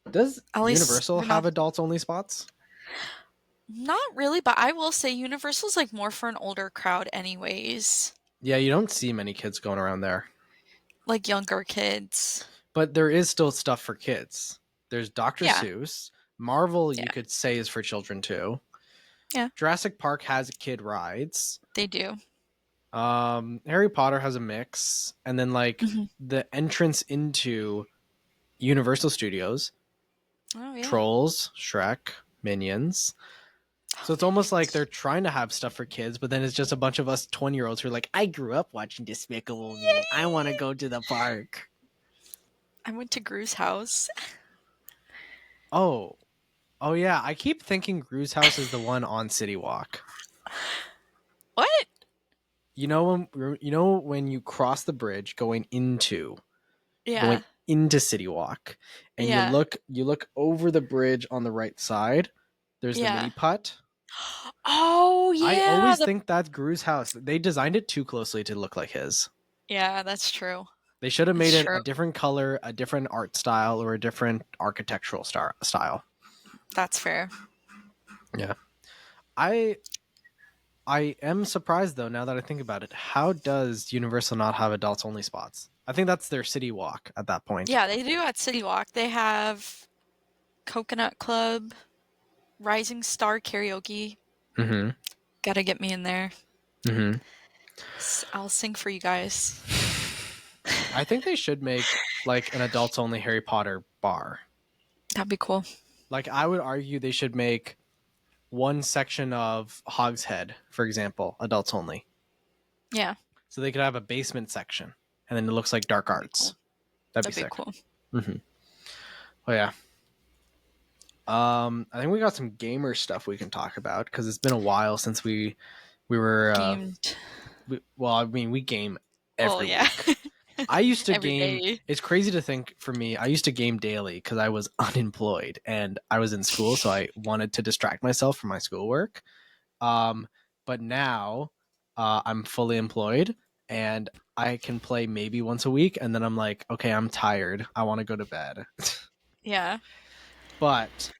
Speaker 1: Does
Speaker 2: At least
Speaker 1: Universal
Speaker 2: we're
Speaker 1: have
Speaker 2: not.
Speaker 1: adults only spots?
Speaker 2: Not really, but I will say Universal's like more for an older crowd, anyways.
Speaker 1: Yeah, you don't see many kids going around there,
Speaker 2: Like younger kids.
Speaker 1: but there is still stuff for kids. There's Dr.
Speaker 2: Yeah.
Speaker 1: Seuss. Marvel, you
Speaker 2: Yeah.
Speaker 1: could say, is for children too.
Speaker 2: Yeah.
Speaker 1: Jurassic Park has kid rides.
Speaker 2: They do.
Speaker 1: Harry Potter has a mix, and then like
Speaker 2: Hmm.
Speaker 1: the entrance into Universal Studios,
Speaker 2: Oh yeah.
Speaker 1: Trolls, Shrek, Minions.
Speaker 2: Oh,
Speaker 1: So it's almost like
Speaker 2: Minions.
Speaker 1: they're trying to have stuff for kids, but then it's just a bunch of us 20-year-olds who are like, I grew up watching Despicable Me. I want to
Speaker 2: Yay!
Speaker 1: go to the park.
Speaker 2: I went to Gru's house.
Speaker 1: Oh, oh yeah. I keep thinking Gru's house is the one on City Walk.
Speaker 2: What?
Speaker 1: You know when you cross the bridge going
Speaker 2: Yeah.
Speaker 1: into City Walk, and you
Speaker 2: Yeah.
Speaker 1: look over the bridge on the right side. There's the mini
Speaker 2: Yeah.
Speaker 1: putt.
Speaker 2: Oh
Speaker 1: I
Speaker 2: yeah.
Speaker 1: always think that's Gru's house. They designed it too closely to look like his.
Speaker 2: Yeah, that's true.
Speaker 1: They should have made
Speaker 2: That's
Speaker 1: it
Speaker 2: true.
Speaker 1: a different color, a different art style, or a different architectural style.
Speaker 2: That's fair.
Speaker 1: Yeah. I I am surprised though now that I think about it. How does Universal not have adults only spots? I think that's their city walk at that point.
Speaker 2: Yeah, they do at City Walk. They have Coconut Club, Rising Star Karaoke.
Speaker 1: Mm-hmm.
Speaker 2: Gotta get me in there.
Speaker 1: Mm-hmm.
Speaker 2: I'll sing for you guys.
Speaker 1: I think they should make like an adults only Harry Potter bar.
Speaker 2: That'd be cool.
Speaker 1: Like I would argue they should make one section of Hogshead, for example, adults only.
Speaker 2: Yeah,
Speaker 1: So they could have a basement section, and then it looks like dark
Speaker 2: that'd be
Speaker 1: arts.
Speaker 2: cool.
Speaker 1: That'd be
Speaker 2: That'd be
Speaker 1: sick.
Speaker 2: cool.
Speaker 1: Mm-hmm. Oh yeah. I think we got some gamer stuff we can talk about because it's been a while since we were
Speaker 2: Gamed.
Speaker 1: well, I mean, we game
Speaker 2: Well,
Speaker 1: every
Speaker 2: yeah.
Speaker 1: week. I used to
Speaker 2: Every
Speaker 1: game.
Speaker 2: day.
Speaker 1: It's crazy to think for me. I used to game daily because I was unemployed and I was in school, so I wanted to distract myself from my schoolwork. Um, but now I'm fully employed and I can play maybe once a week, and then I'm like, okay, I'm tired. I want to go to bed.
Speaker 2: Yeah.
Speaker 1: But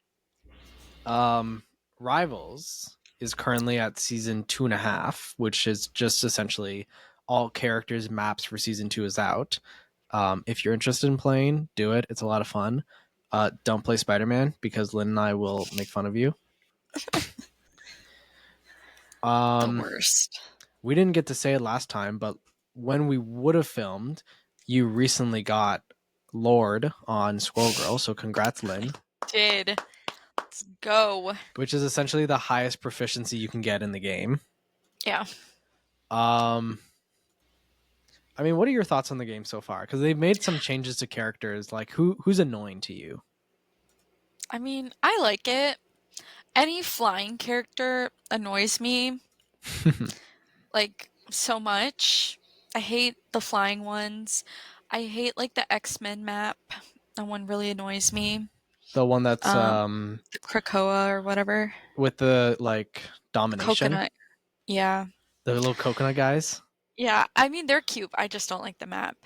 Speaker 1: Rivals is currently at season 2.5, which is just essentially all characters maps for season 2 is out. If you're interested in playing, do it. It's a lot of fun. Don't play Spider-Man because Lynn and I will make fun of you.
Speaker 2: The
Speaker 1: Um,
Speaker 2: worst.
Speaker 1: we didn't get to say it last time, but when we would have filmed, you recently got Lord on Squirrel Girl, so congrats, Lynn.
Speaker 2: Did. Let's go.
Speaker 1: Which is essentially the highest proficiency you can get in the game.
Speaker 2: Yeah.
Speaker 1: Um, I mean, what are your thoughts on the game so far? Because they've made some changes to characters. Like, who's annoying to you?
Speaker 2: I mean, I like it. Any flying character annoys me, like, so much. I hate the flying ones. I hate, like, the X-Men map. That one really annoys me.
Speaker 1: The one that's
Speaker 2: Um, the Krakoa or whatever.
Speaker 1: with the like
Speaker 2: The
Speaker 1: domination,
Speaker 2: coconut. Yeah.
Speaker 1: the little coconut guys.
Speaker 2: Yeah, I mean, they're cute, I just don't like the map.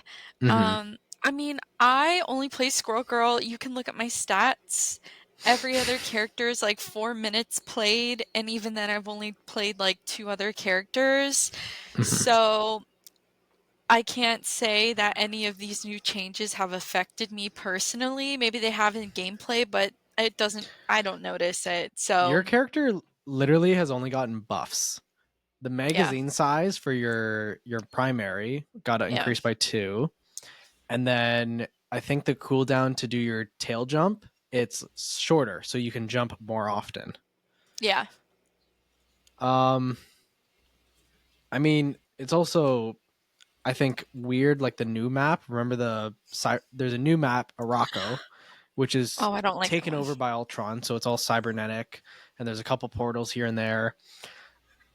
Speaker 1: Mm-hmm.
Speaker 2: I mean, I only play Squirrel Girl. You can look at my stats. Every other character is like 4 minutes played, and even then I've only played like 2 other characters.
Speaker 1: Mm-hmm.
Speaker 2: So I can't say that any of these new changes have affected me personally. Maybe they have in gameplay, but I don't notice it.
Speaker 1: Your
Speaker 2: So,
Speaker 1: character literally has only gotten buffs. The
Speaker 2: yeah.
Speaker 1: magazine size for your primary got
Speaker 2: Yeah.
Speaker 1: increased by 2, and then I think the cooldown to do your tail jump, it's shorter, so you can jump more often.
Speaker 2: Yeah.
Speaker 1: Um, I mean, it's also I think weird like the new map. Remember there's a new map, Araco, which is
Speaker 2: Oh, I don't like that
Speaker 1: taken
Speaker 2: one.
Speaker 1: over by Ultron, so it's all cybernetic, and there's a couple portals here and there.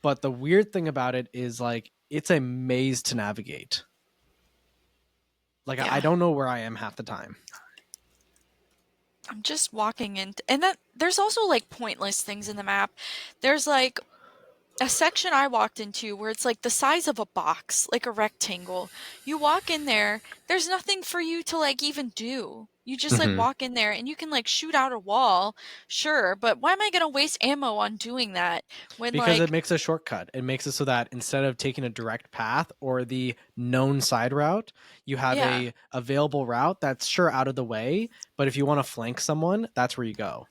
Speaker 1: But the weird thing about it is like it's a maze to navigate. Like I
Speaker 2: Yeah.
Speaker 1: don't know where I am half the time.
Speaker 2: I'm just walking in, and that there's also like pointless things in the map. There's like a section I walked into where it's like the size of a box, like a rectangle. You walk in there, there's nothing for you to like even do. You just like
Speaker 1: Mm-hmm.
Speaker 2: walk in there and you can like shoot out a wall, sure, but why am I gonna waste ammo on doing that when
Speaker 1: Because it
Speaker 2: like,
Speaker 1: makes a shortcut. It makes it so that instead of taking a direct path or the known side route, you have
Speaker 2: yeah.
Speaker 1: a available route that's sure out of the way, but if you want to flank someone, that's where you go.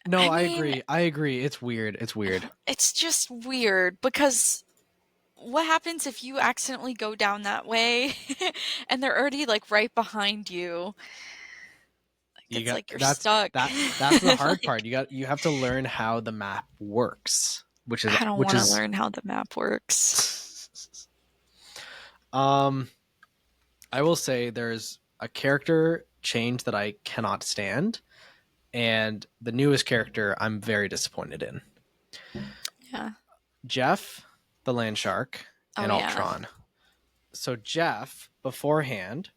Speaker 1: No,
Speaker 2: I
Speaker 1: I
Speaker 2: mean,
Speaker 1: agree. I agree. It's weird. It's weird.
Speaker 2: it's just weird because what happens if you accidentally go down that way and they're already like right behind you? Like
Speaker 1: You
Speaker 2: it's
Speaker 1: got
Speaker 2: like you're stuck.
Speaker 1: that's the hard part.
Speaker 2: Like
Speaker 1: You have to learn how the map works,
Speaker 2: I don't
Speaker 1: which
Speaker 2: want to
Speaker 1: is
Speaker 2: learn how the map works.
Speaker 1: um I will say there's a character change that I cannot stand, and the newest character I'm very disappointed in.
Speaker 2: Yeah.
Speaker 1: Jeff, the land shark,
Speaker 2: Oh
Speaker 1: and
Speaker 2: yeah.
Speaker 1: Ultron. So Jeff, beforehand,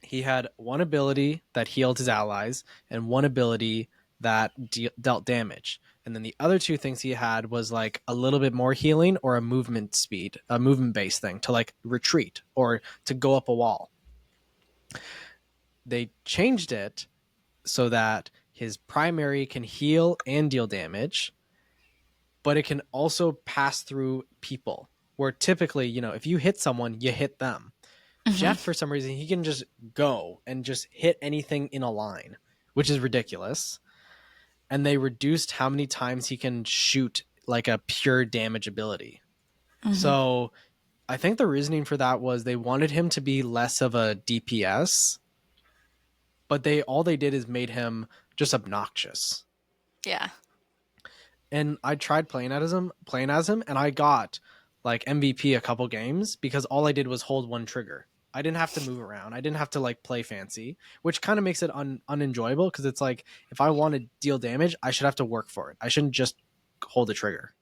Speaker 1: he had one ability that healed his allies and one ability that dealt damage. And then the other two things he had was like a little bit more healing or a movement speed, a movement based thing to like retreat or to go up a wall. They changed it so that his primary can heal and deal damage, but it can also pass through people. Where typically, if you hit someone, you hit them.
Speaker 2: Mhm.
Speaker 1: Jeff, for some reason, he can just go and just hit anything in a line, which is ridiculous. And they reduced how many times he can shoot like a pure damage ability.
Speaker 2: Mhm.
Speaker 1: So I think the reasoning for that was they wanted him to be less of a DPS, but they did is made him just obnoxious.
Speaker 2: Yeah.
Speaker 1: And I tried playing as him, and I got like MVP a couple games because all I did was hold one trigger. I didn't have to move around. I didn't have to like play fancy, which kind of makes it unenjoyable because it's like if I want to deal damage, I should have to work for it. I shouldn't just hold the trigger.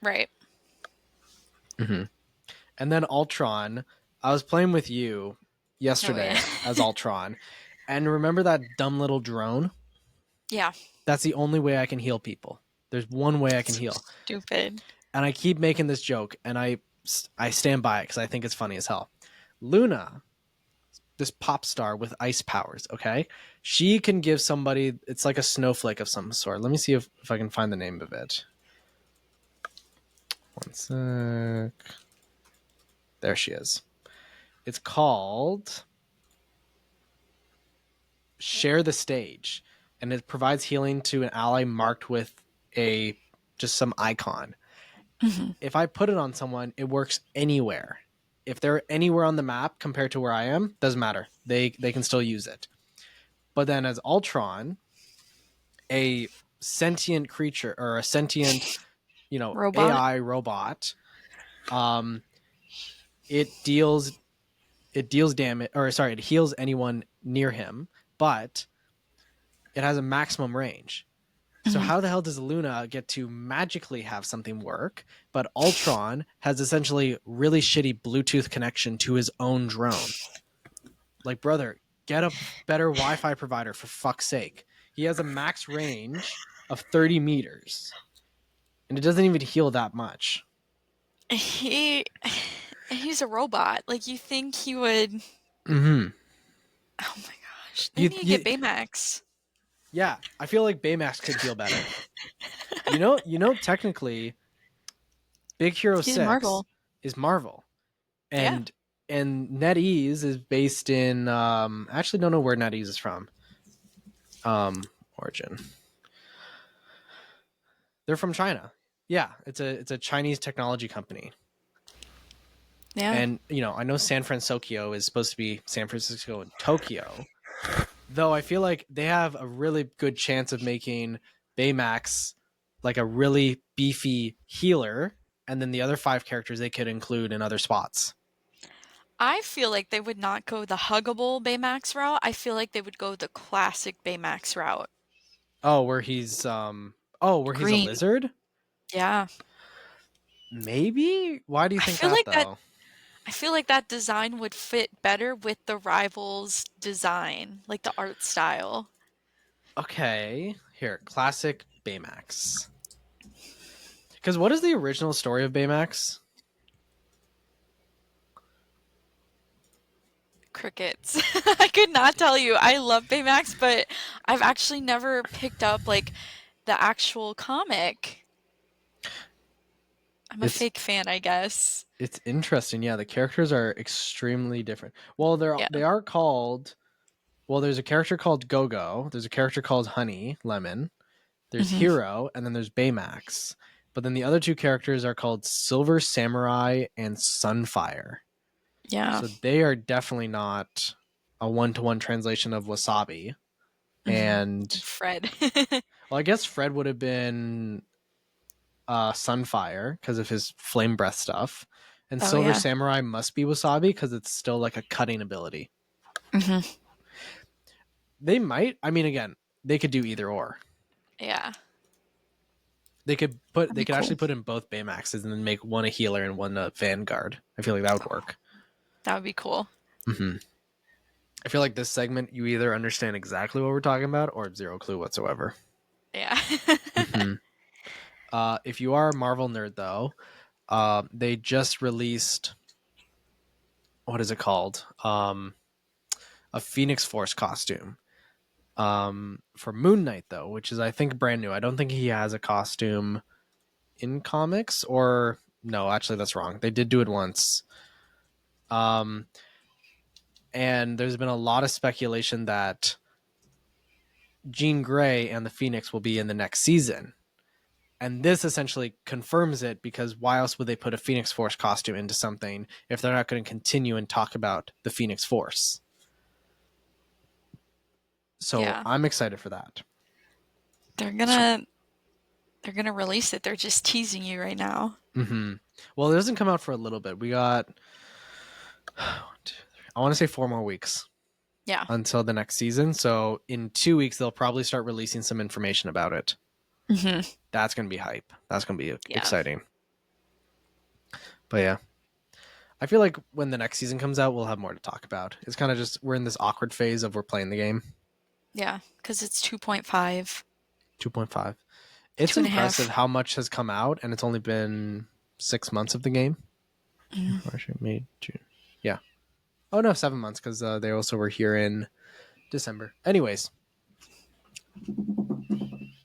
Speaker 2: Right.
Speaker 1: Mm-hmm. And then Ultron, I was playing with you
Speaker 2: Oh yeah.
Speaker 1: yesterday as Ultron, and remember that dumb little drone?
Speaker 2: Yeah.
Speaker 1: That's the only way I can heal people. There's one way I can
Speaker 2: So
Speaker 1: heal.
Speaker 2: stupid.
Speaker 1: And I keep making this joke, and I stand by it because I think it's funny as hell. Luna, this pop star with ice powers, okay, she can give somebody, it's like a snowflake of some sort. Let me see if I can find the name of it. One sec. There she is. It's called Share the Stage, and it provides healing to an ally marked with a just some icon.
Speaker 2: Mhm.
Speaker 1: If I put it on someone, it works anywhere. If they're anywhere on the map compared to where I am, doesn't matter. They can still use it. But then as Ultron, a sentient creature or a sentient,
Speaker 2: Robot?
Speaker 1: AI robot, um, it deals damage, or sorry, it heals anyone near him, but it has a maximum range. So
Speaker 2: Mhm.
Speaker 1: how the hell does Luna get to magically have something work, but Ultron has essentially really shitty Bluetooth connection to his own drone? Like, brother, get a better Wi-Fi provider for fuck's sake. He has a max range of 30 meters, and it doesn't even heal that much.
Speaker 2: He he's a robot. Like you think he would.
Speaker 1: Mm-hmm.
Speaker 2: Oh my gosh. They
Speaker 1: You,
Speaker 2: need to get
Speaker 1: you,
Speaker 2: Baymax.
Speaker 1: yeah, I feel like Baymax could heal better. Technically, Big Hero
Speaker 2: He's
Speaker 1: 6
Speaker 2: Marvel.
Speaker 1: is Marvel.
Speaker 2: Yeah.
Speaker 1: And NetEase is based in I actually don't know where NetEase is from. Origin. They're from China. Yeah, it's a Chinese technology company.
Speaker 2: Yeah.
Speaker 1: And I know San Francisco is supposed to be San Francisco and Tokyo. Though I feel like they have a really good chance of making Baymax like a really beefy healer, and then the other 5 characters they could include in other spots.
Speaker 2: I feel like they would not go the huggable Baymax route. I feel like they would go the classic Baymax route.
Speaker 1: Oh, where he's a
Speaker 2: Green.
Speaker 1: lizard?
Speaker 2: Yeah.
Speaker 1: Maybe? Why do you
Speaker 2: I
Speaker 1: think
Speaker 2: feel
Speaker 1: that
Speaker 2: like that
Speaker 1: though?
Speaker 2: I feel like that design would fit better with the Rivals design, like the art style.
Speaker 1: Okay, here, classic Baymax. Because what is the original story of Baymax?
Speaker 2: Crickets. I could not tell you. I love Baymax, but I've actually never picked up like the actual comic. I'm a
Speaker 1: It's
Speaker 2: fake fan, I guess.
Speaker 1: it's interesting. Yeah, the characters are extremely different. Well, they're
Speaker 2: Yeah.
Speaker 1: they are called. Well, there's a character called Go-Go. There's a character called Honey Lemon. There's
Speaker 2: Hmm.
Speaker 1: Hero, and then there's Baymax. But then the other 2 characters are called Silver Samurai and Sunfire.
Speaker 2: Yeah.
Speaker 1: So they are definitely not a one-to-one translation of Wasabi.
Speaker 2: Hmm.
Speaker 1: And
Speaker 2: Fred.
Speaker 1: well, I guess Fred would have been Sunfire because of his flame breath stuff, and
Speaker 2: Oh
Speaker 1: Silver
Speaker 2: yeah.
Speaker 1: Samurai must be Wasabi because it's still like a cutting ability.
Speaker 2: Hmm.
Speaker 1: They might. I mean, again, they could do either or.
Speaker 2: Yeah.
Speaker 1: They could put.
Speaker 2: That'd
Speaker 1: They
Speaker 2: be
Speaker 1: could actually
Speaker 2: cool.
Speaker 1: put in both Baymaxes and then make one a healer and one a Vanguard. I feel like that would work.
Speaker 2: That would be cool.
Speaker 1: Hmm. I feel like this segment you either understand exactly what we're talking about or have zero clue whatsoever.
Speaker 2: Yeah.
Speaker 1: Hmm. If you are a Marvel nerd, though, they just released what is it called? A Phoenix Force costume. For Moon Knight though, which is I think brand new. I don't think he has a costume in comics, or no, actually that's wrong. They did do it once. Um, and there's been a lot of speculation that Jean Grey and the Phoenix will be in the next season. And this essentially confirms it because why else would they put a Phoenix Force costume into something if they're not going to continue and talk about the Phoenix Force? So
Speaker 2: Yeah.
Speaker 1: I'm excited for that.
Speaker 2: They're
Speaker 1: So,
Speaker 2: gonna they're gonna release it. They're just teasing you right now.
Speaker 1: mm-hmm. Well, it doesn't come out for a little bit. We got, I want to say 4 more weeks
Speaker 2: Yeah.
Speaker 1: until the next season. So in 2 weeks, they'll probably start releasing some information about it.
Speaker 2: Hmm.
Speaker 1: That's going to be hype. That's going to be
Speaker 2: Yeah.
Speaker 1: exciting. But yeah, I feel like when the next season comes out, we'll have more to talk about. It's kind of just, we're in this awkward phase of we're playing the game.
Speaker 2: Yeah. Because it's 2.5.
Speaker 1: 2.5. It's
Speaker 2: Two and a
Speaker 1: impressive
Speaker 2: half.
Speaker 1: how much has come out, and it's only been 6 months of the game.
Speaker 2: Mm.
Speaker 1: March, May, June. Yeah. Oh no, 7 months because they also were here in December. Anyways,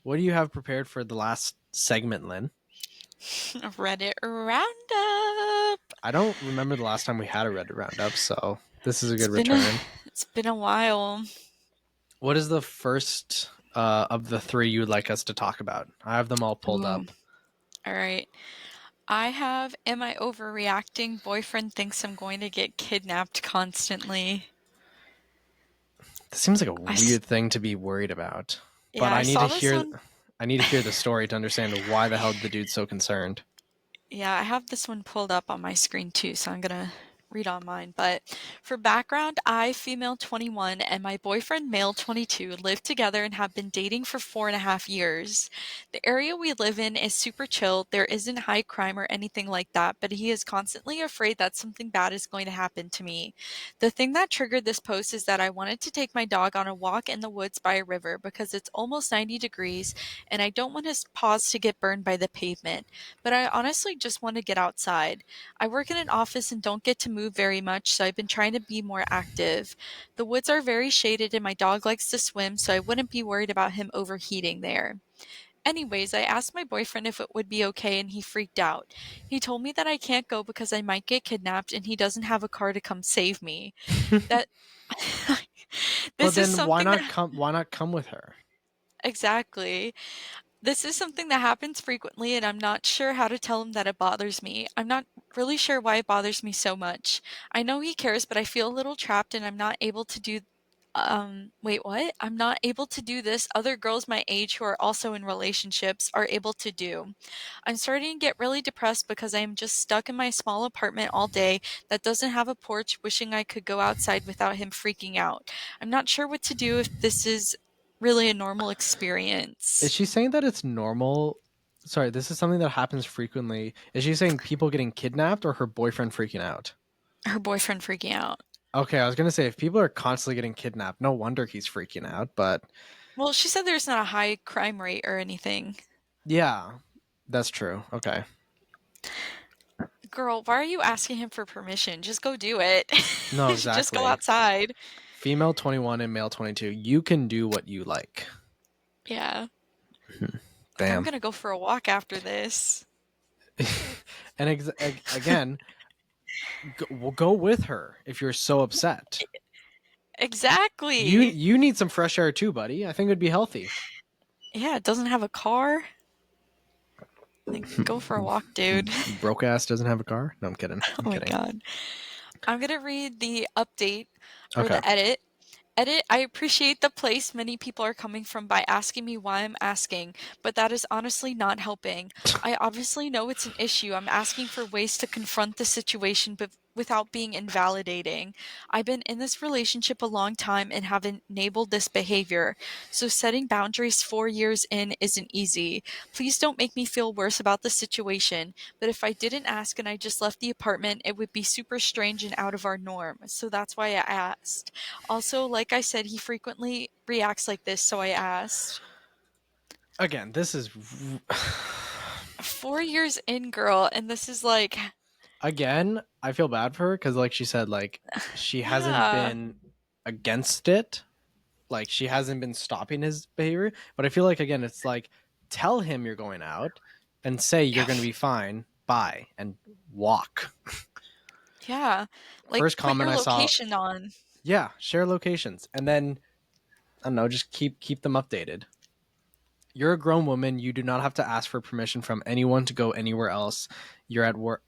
Speaker 1: what do you have prepared for the last segment, Lynn?
Speaker 2: Reddit Roundup.
Speaker 1: I don't remember the last time we had a Reddit roundup, so this is a
Speaker 2: It's
Speaker 1: good
Speaker 2: been a
Speaker 1: return.
Speaker 2: it's been a while.
Speaker 1: What is the first of the 3 you would like us to talk about? I have them all pulled
Speaker 2: Ooh.
Speaker 1: up.
Speaker 2: All right. I have Am I overreacting? Boyfriend thinks I'm going to get kidnapped constantly.
Speaker 1: This seems like a
Speaker 2: I s-
Speaker 1: weird thing to be worried about, but
Speaker 2: yeah, I saw this one.
Speaker 1: I need to hear the story to understand why the hell the dude's so concerned.
Speaker 2: Yeah, I have this one pulled up on my screen too, so I'm gonna read on mine, but for background, I, female 21, and my boyfriend, male 22, live together and have been dating for 4.5 years. The area we live in is super chill. There isn't high crime or anything like that, but he is constantly afraid that something bad is going to happen to me. The thing that triggered this post is that I wanted to take my dog on a walk in the woods by a river because it's almost 90 degrees and I don't want his paws to get burned by the pavement. But I honestly just want to get outside. I work in an office and don't get to move very much, so I've been trying to be more active. The woods are very shaded and my dog likes to swim, so I wouldn't be worried about him overheating there. Anyways, I asked my boyfriend if it would be okay and he freaked out. He told me that I can't go because I might get kidnapped and he doesn't have a car to come save me. That
Speaker 1: But
Speaker 2: this is
Speaker 1: then
Speaker 2: something that
Speaker 1: why not come with her?
Speaker 2: exactly. This is something that happens frequently, and I'm not sure how to tell him that it bothers me. I'm not really sure why it bothers me so much. I know he cares, but I feel a little trapped and I'm not able to do wait, what? I'm not able to do this other girls my age who are also in relationships are able to do. I'm starting to get really depressed because I am just stuck in my small apartment all day that doesn't have a porch, wishing I could go outside without him freaking out. I'm not sure what to do if this is really a normal
Speaker 1: Is
Speaker 2: experience.
Speaker 1: she saying that it's normal? Sorry, this is something that happens frequently. Is she saying people getting kidnapped or her boyfriend freaking out?
Speaker 2: Her boyfriend freaking out.
Speaker 1: Okay, I was gonna say if people are constantly getting kidnapped, no wonder he's freaking out. But
Speaker 2: Well, she said there's not a high crime rate or anything.
Speaker 1: yeah, that's true. Okay.
Speaker 2: Girl, why are you asking him for permission? Just go do it.
Speaker 1: No,
Speaker 2: Just go
Speaker 1: exactly.
Speaker 2: outside.
Speaker 1: Female 21 and male 22, you can do what you like.
Speaker 2: Yeah. I'm
Speaker 1: Damn.
Speaker 2: gonna go for a walk after this.
Speaker 1: And again, we'll go with her if you're so upset.
Speaker 2: Exactly.
Speaker 1: You need some fresh air too, buddy. I think it would be healthy.
Speaker 2: Yeah, it doesn't have a car. Like, go for a walk, dude.
Speaker 1: Broke ass doesn't have a car. No, I'm kidding. I'm
Speaker 2: Oh my
Speaker 1: kidding.
Speaker 2: god. I'm gonna read the update or
Speaker 1: Okay.
Speaker 2: the edit. Edit, I appreciate the place many people are coming from by asking me why I'm asking, but that is honestly not helping. I obviously know it's an issue. I'm asking for ways to confront the situation, but without being invalidating. I've been in this relationship a long time and have enabled this behavior, so setting boundaries 4 years in isn't easy. Please don't make me feel worse about the situation, but if I didn't ask and I just left the apartment, it would be super strange and out of our norm, so that's why I asked. Also, like I said, he frequently reacts like this, so I asked.
Speaker 1: Again, this is
Speaker 2: 4 years in, girl, and this is like,
Speaker 1: again, I feel bad for her because, like she said, like she hasn't
Speaker 2: yeah,
Speaker 1: been against it. Like she hasn't been stopping his behavior. But I feel like again, it's like tell him you're going out and say you're
Speaker 2: yeah,
Speaker 1: going to be fine. Bye and walk.
Speaker 2: yeah. Like,
Speaker 1: First
Speaker 2: put
Speaker 1: comment
Speaker 2: your
Speaker 1: I saw,
Speaker 2: location on.
Speaker 1: yeah, share locations, and then I don't know, just keep them updated. You're a grown woman. You do not have to ask for permission from anyone to go anywhere else. You're at work,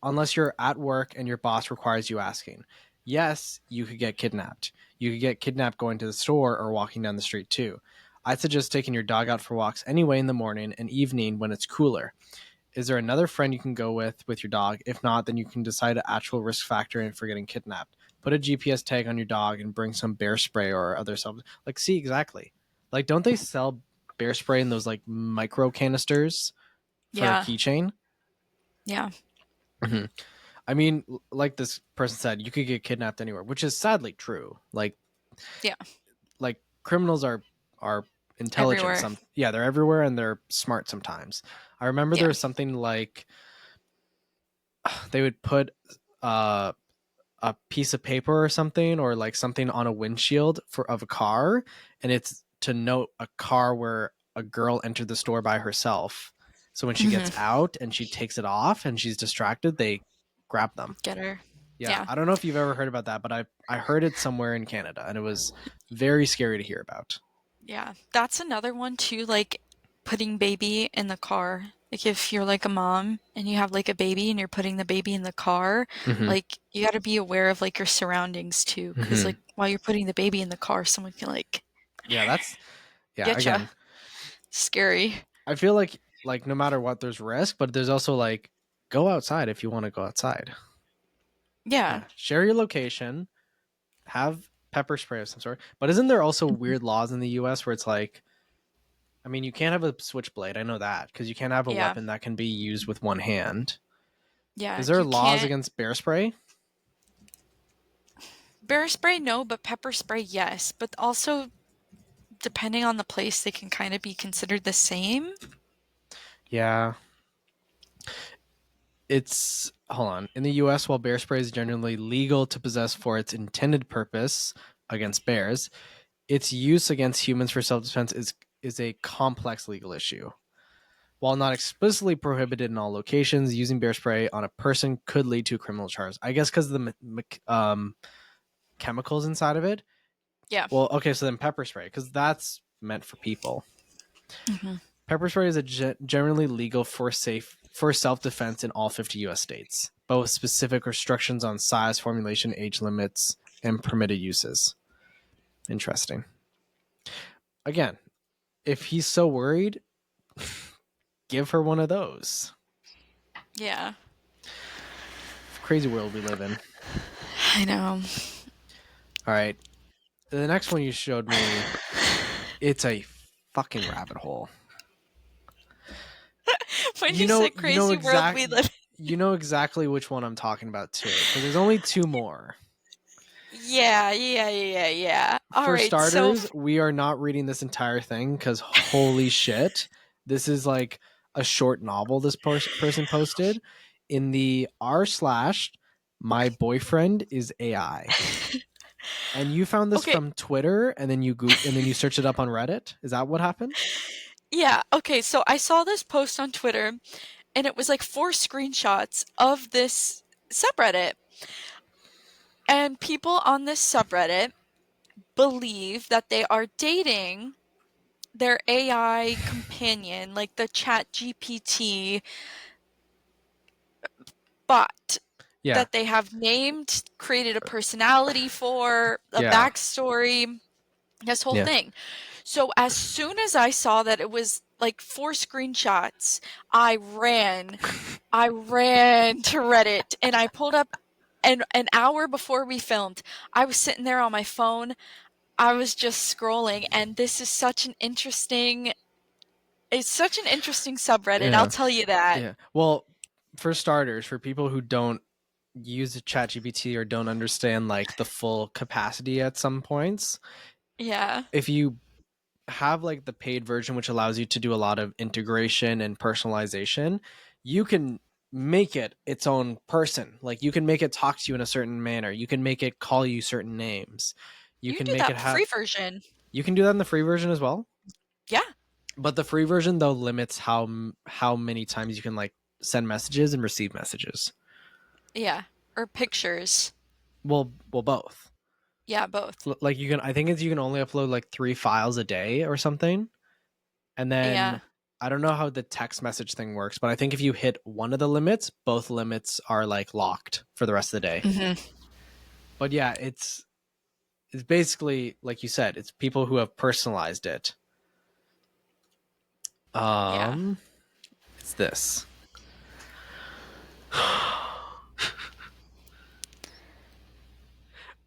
Speaker 1: unless you're at work and your boss requires you asking. Yes, you could get kidnapped. You could get kidnapped going to the store or walking down the street too. I'd suggest taking your dog out for walks anyway in the morning and evening when it's cooler. Is there another friend you can go with your dog? If not, then you can decide an actual risk factor in for getting kidnapped. Put a GPS tag on your dog and bring some bear spray or other stuff. Like, see exactly. Like, don't they sell bear spray in those like micro canisters for a
Speaker 2: Yeah,
Speaker 1: keychain?
Speaker 2: yeah,
Speaker 1: Mhm. I mean, like this person said, you could get kidnapped anywhere, which is sadly true.
Speaker 2: yeah.
Speaker 1: Like criminals are intelligent.
Speaker 2: Everywhere.
Speaker 1: Some yeah, they're everywhere and they're smart sometimes. I remember there
Speaker 2: Yeah.
Speaker 1: was something like they would put uh a piece of paper or something or like something on a windshield for of a car and it's to note a car where a girl entered the store by herself. So when she gets
Speaker 2: Hmm.
Speaker 1: out and she takes it off and she's distracted, they grab them.
Speaker 2: Get her.
Speaker 1: Yeah,
Speaker 2: Yeah.
Speaker 1: I don't know if you've ever heard about that, but I heard it somewhere in Canada and it was very scary to hear about.
Speaker 2: Yeah, that's another one too, like putting baby in the car. Like if you're like a mom and you have like a baby and you're putting the baby in the car,
Speaker 1: Hmm.
Speaker 2: like you got to be aware of like your surroundings too, because
Speaker 1: Hmm.
Speaker 2: like while you're putting the baby in the car, someone can like
Speaker 1: Yeah, that's yeah.
Speaker 2: get ya.
Speaker 1: Again,
Speaker 2: Scary.
Speaker 1: I feel like no matter what, there's risk, but there's also like go outside if you want to go outside.
Speaker 2: Yeah.
Speaker 1: Yeah, share your location, have pepper spray of some sort. But isn't there also
Speaker 2: Mhm.
Speaker 1: weird laws in the US where it's like, I mean, you can't have a switchblade. I know that because you can't have a
Speaker 2: Yeah.
Speaker 1: weapon that can be used with one hand.
Speaker 2: Yeah.
Speaker 1: Is there
Speaker 2: You
Speaker 1: laws
Speaker 2: can't.
Speaker 1: against bear spray?
Speaker 2: Bear spray, no, but pepper spray, yes. But also, depending on the place, they can kind of be considered the same.
Speaker 1: Yeah, it's hold on. In the US, while bear spray is generally legal to possess for its intended purpose against bears, its use against humans for self-defense is a complex legal issue. While not explicitly prohibited in all locations, using bear spray on a person could lead to a criminal charge. I guess because of the chemicals inside of it.
Speaker 2: Yeah.
Speaker 1: Well, okay, so then pepper spray, because that's meant for people.
Speaker 2: Hmm.
Speaker 1: Pepper spray is generally legal for self defense in all 50 U.S. states, but with specific restrictions on size, formulation, age limits, and permitted uses. Interesting. Again, if he's so worried, give her one of those.
Speaker 2: Yeah.
Speaker 1: Crazy world we live in.
Speaker 2: I know.
Speaker 1: All right, the next one you showed me, it's a fucking rabbit hole.
Speaker 2: When
Speaker 1: You
Speaker 2: you
Speaker 1: know,
Speaker 2: said crazy world we live
Speaker 1: you know exactly which one I'm talking about too, because there's only two more.
Speaker 2: Yeah, yeah, yeah, yeah. All
Speaker 1: For
Speaker 2: right, so
Speaker 1: starters, we are not reading this entire thing because holy shit, this is like a short novel this person posted in the r slash my boyfriend is AI. And you found this
Speaker 2: okay,
Speaker 1: from Twitter, and then and then you search it up on Reddit. Is that what happened?
Speaker 2: yeah, okay, so I saw this post on Twitter and it was like four screenshots of this subreddit. And people on this subreddit believe that they are dating their AI companion, like the Chat GPT bot
Speaker 1: Yeah,
Speaker 2: that they have named, created a personality for, a
Speaker 1: yeah,
Speaker 2: backstory, this whole
Speaker 1: yeah.
Speaker 2: thing. So as soon as I saw that it was like four screenshots, I ran. I ran to Reddit and I pulled up an hour before we filmed. I was sitting there on my phone. I was just scrolling and this is such an interesting it's such an interesting subreddit, I'll
Speaker 1: Yeah.
Speaker 2: tell you that.
Speaker 1: Yeah. Well, for starters, for people who don't use ChatGPT or don't understand like the full capacity at some points,
Speaker 2: Yeah.
Speaker 1: if you have like the paid version which allows you to do a lot of integration and personalization, you can make it its own person. Like you can make it talk to you in a certain manner. You can make it call you certain names. You
Speaker 2: You can
Speaker 1: can
Speaker 2: do
Speaker 1: make
Speaker 2: that
Speaker 1: it
Speaker 2: with the free
Speaker 1: have
Speaker 2: version.
Speaker 1: you can do that in the free version as well.
Speaker 2: Yeah.
Speaker 1: But the free version though limits how many times you can like send messages and receive messages.
Speaker 2: Yeah. Or pictures.
Speaker 1: Well, both.
Speaker 2: Yeah, both.
Speaker 1: Like you can, I think it's you can only upload like 3 files a day or something, and
Speaker 2: Yeah.
Speaker 1: then I don't know how the text message thing works, but I think if you hit one of the limits, both limits are like locked for the rest of the day.
Speaker 2: Mhm.
Speaker 1: But yeah, it's basically like you said, it's people who have personalized it.
Speaker 2: Yeah.
Speaker 1: Um, it's this.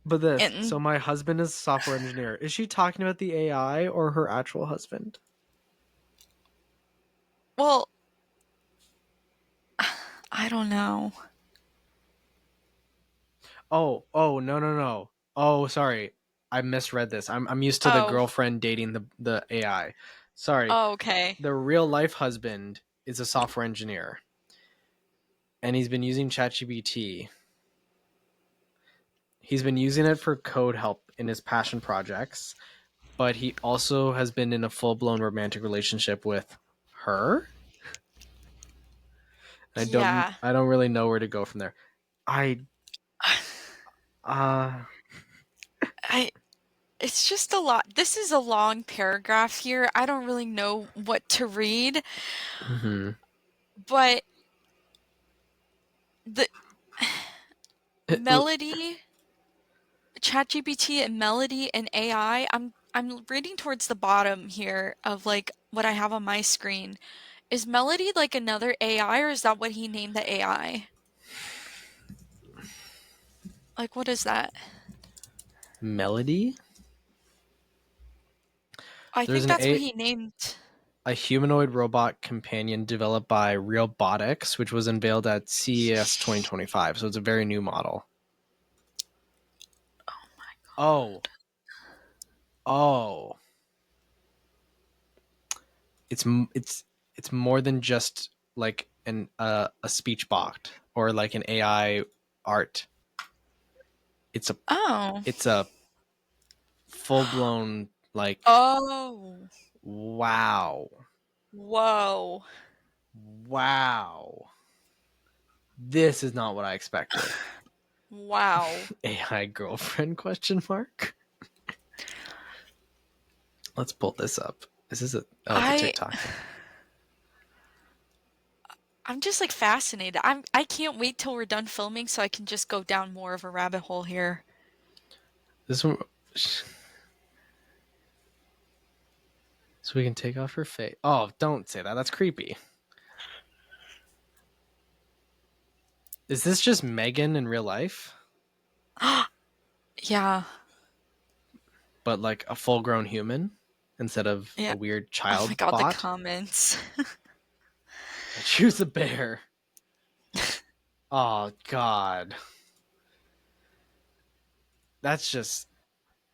Speaker 1: But this, so
Speaker 2: And
Speaker 1: my husband is a software engineer. Is she talking about the AI or her actual husband?
Speaker 2: well, I don't know.
Speaker 1: Oh, no, no, no. Oh, sorry. I misread this. I'm used to the
Speaker 2: Oh.
Speaker 1: girlfriend dating the AI. Sorry.
Speaker 2: Oh, okay.
Speaker 1: The real life husband is a software engineer, and he's been using ChatGPT. He's been using it for code help in his passion projects, but he also has been in a full-blown romantic relationship with her.
Speaker 2: Yeah.
Speaker 1: I don't really know where to go from there. I uh
Speaker 2: I It's just a lot. This is a long paragraph here. I don't really know what to read,
Speaker 1: mhm.
Speaker 2: but the
Speaker 1: L-
Speaker 2: Melody, ChatGPT and Melody and AI, I'm reading towards the bottom here of like what I have on my screen. Is Melody like another AI or is that what he named the AI? Like, what is that?
Speaker 1: Melody.
Speaker 2: I
Speaker 1: There's
Speaker 2: think
Speaker 1: an
Speaker 2: that's what he named.
Speaker 1: a humanoid robot companion developed by Realbotics, which was unveiled at CES 2025. So it's a very new model.
Speaker 2: Oh my
Speaker 1: Oh, oh, it's it's more than just like a speech bot or like an AI art. It's a
Speaker 2: god.
Speaker 1: it's a full blown like
Speaker 2: Oh.
Speaker 1: wow,
Speaker 2: Whoa.
Speaker 1: wow. This is not what I expected.
Speaker 2: Wow.
Speaker 1: AI girlfriend question mark. Let's pull this up. Is this a it's a
Speaker 2: I
Speaker 1: TikTok.
Speaker 2: I'm just like fascinated. I can't wait till we're done filming so I can just go down more of a rabbit hole here.
Speaker 1: This one so we can take off her face. Oh, don't say that. That's creepy. Is this just Megan in real life?
Speaker 2: Yeah.
Speaker 1: But like a full grown human instead of
Speaker 2: Yeah.
Speaker 1: a weird
Speaker 2: Oh my
Speaker 1: child
Speaker 2: god, the
Speaker 1: bot?
Speaker 2: comments.
Speaker 1: I choose a bear. Oh god. That's just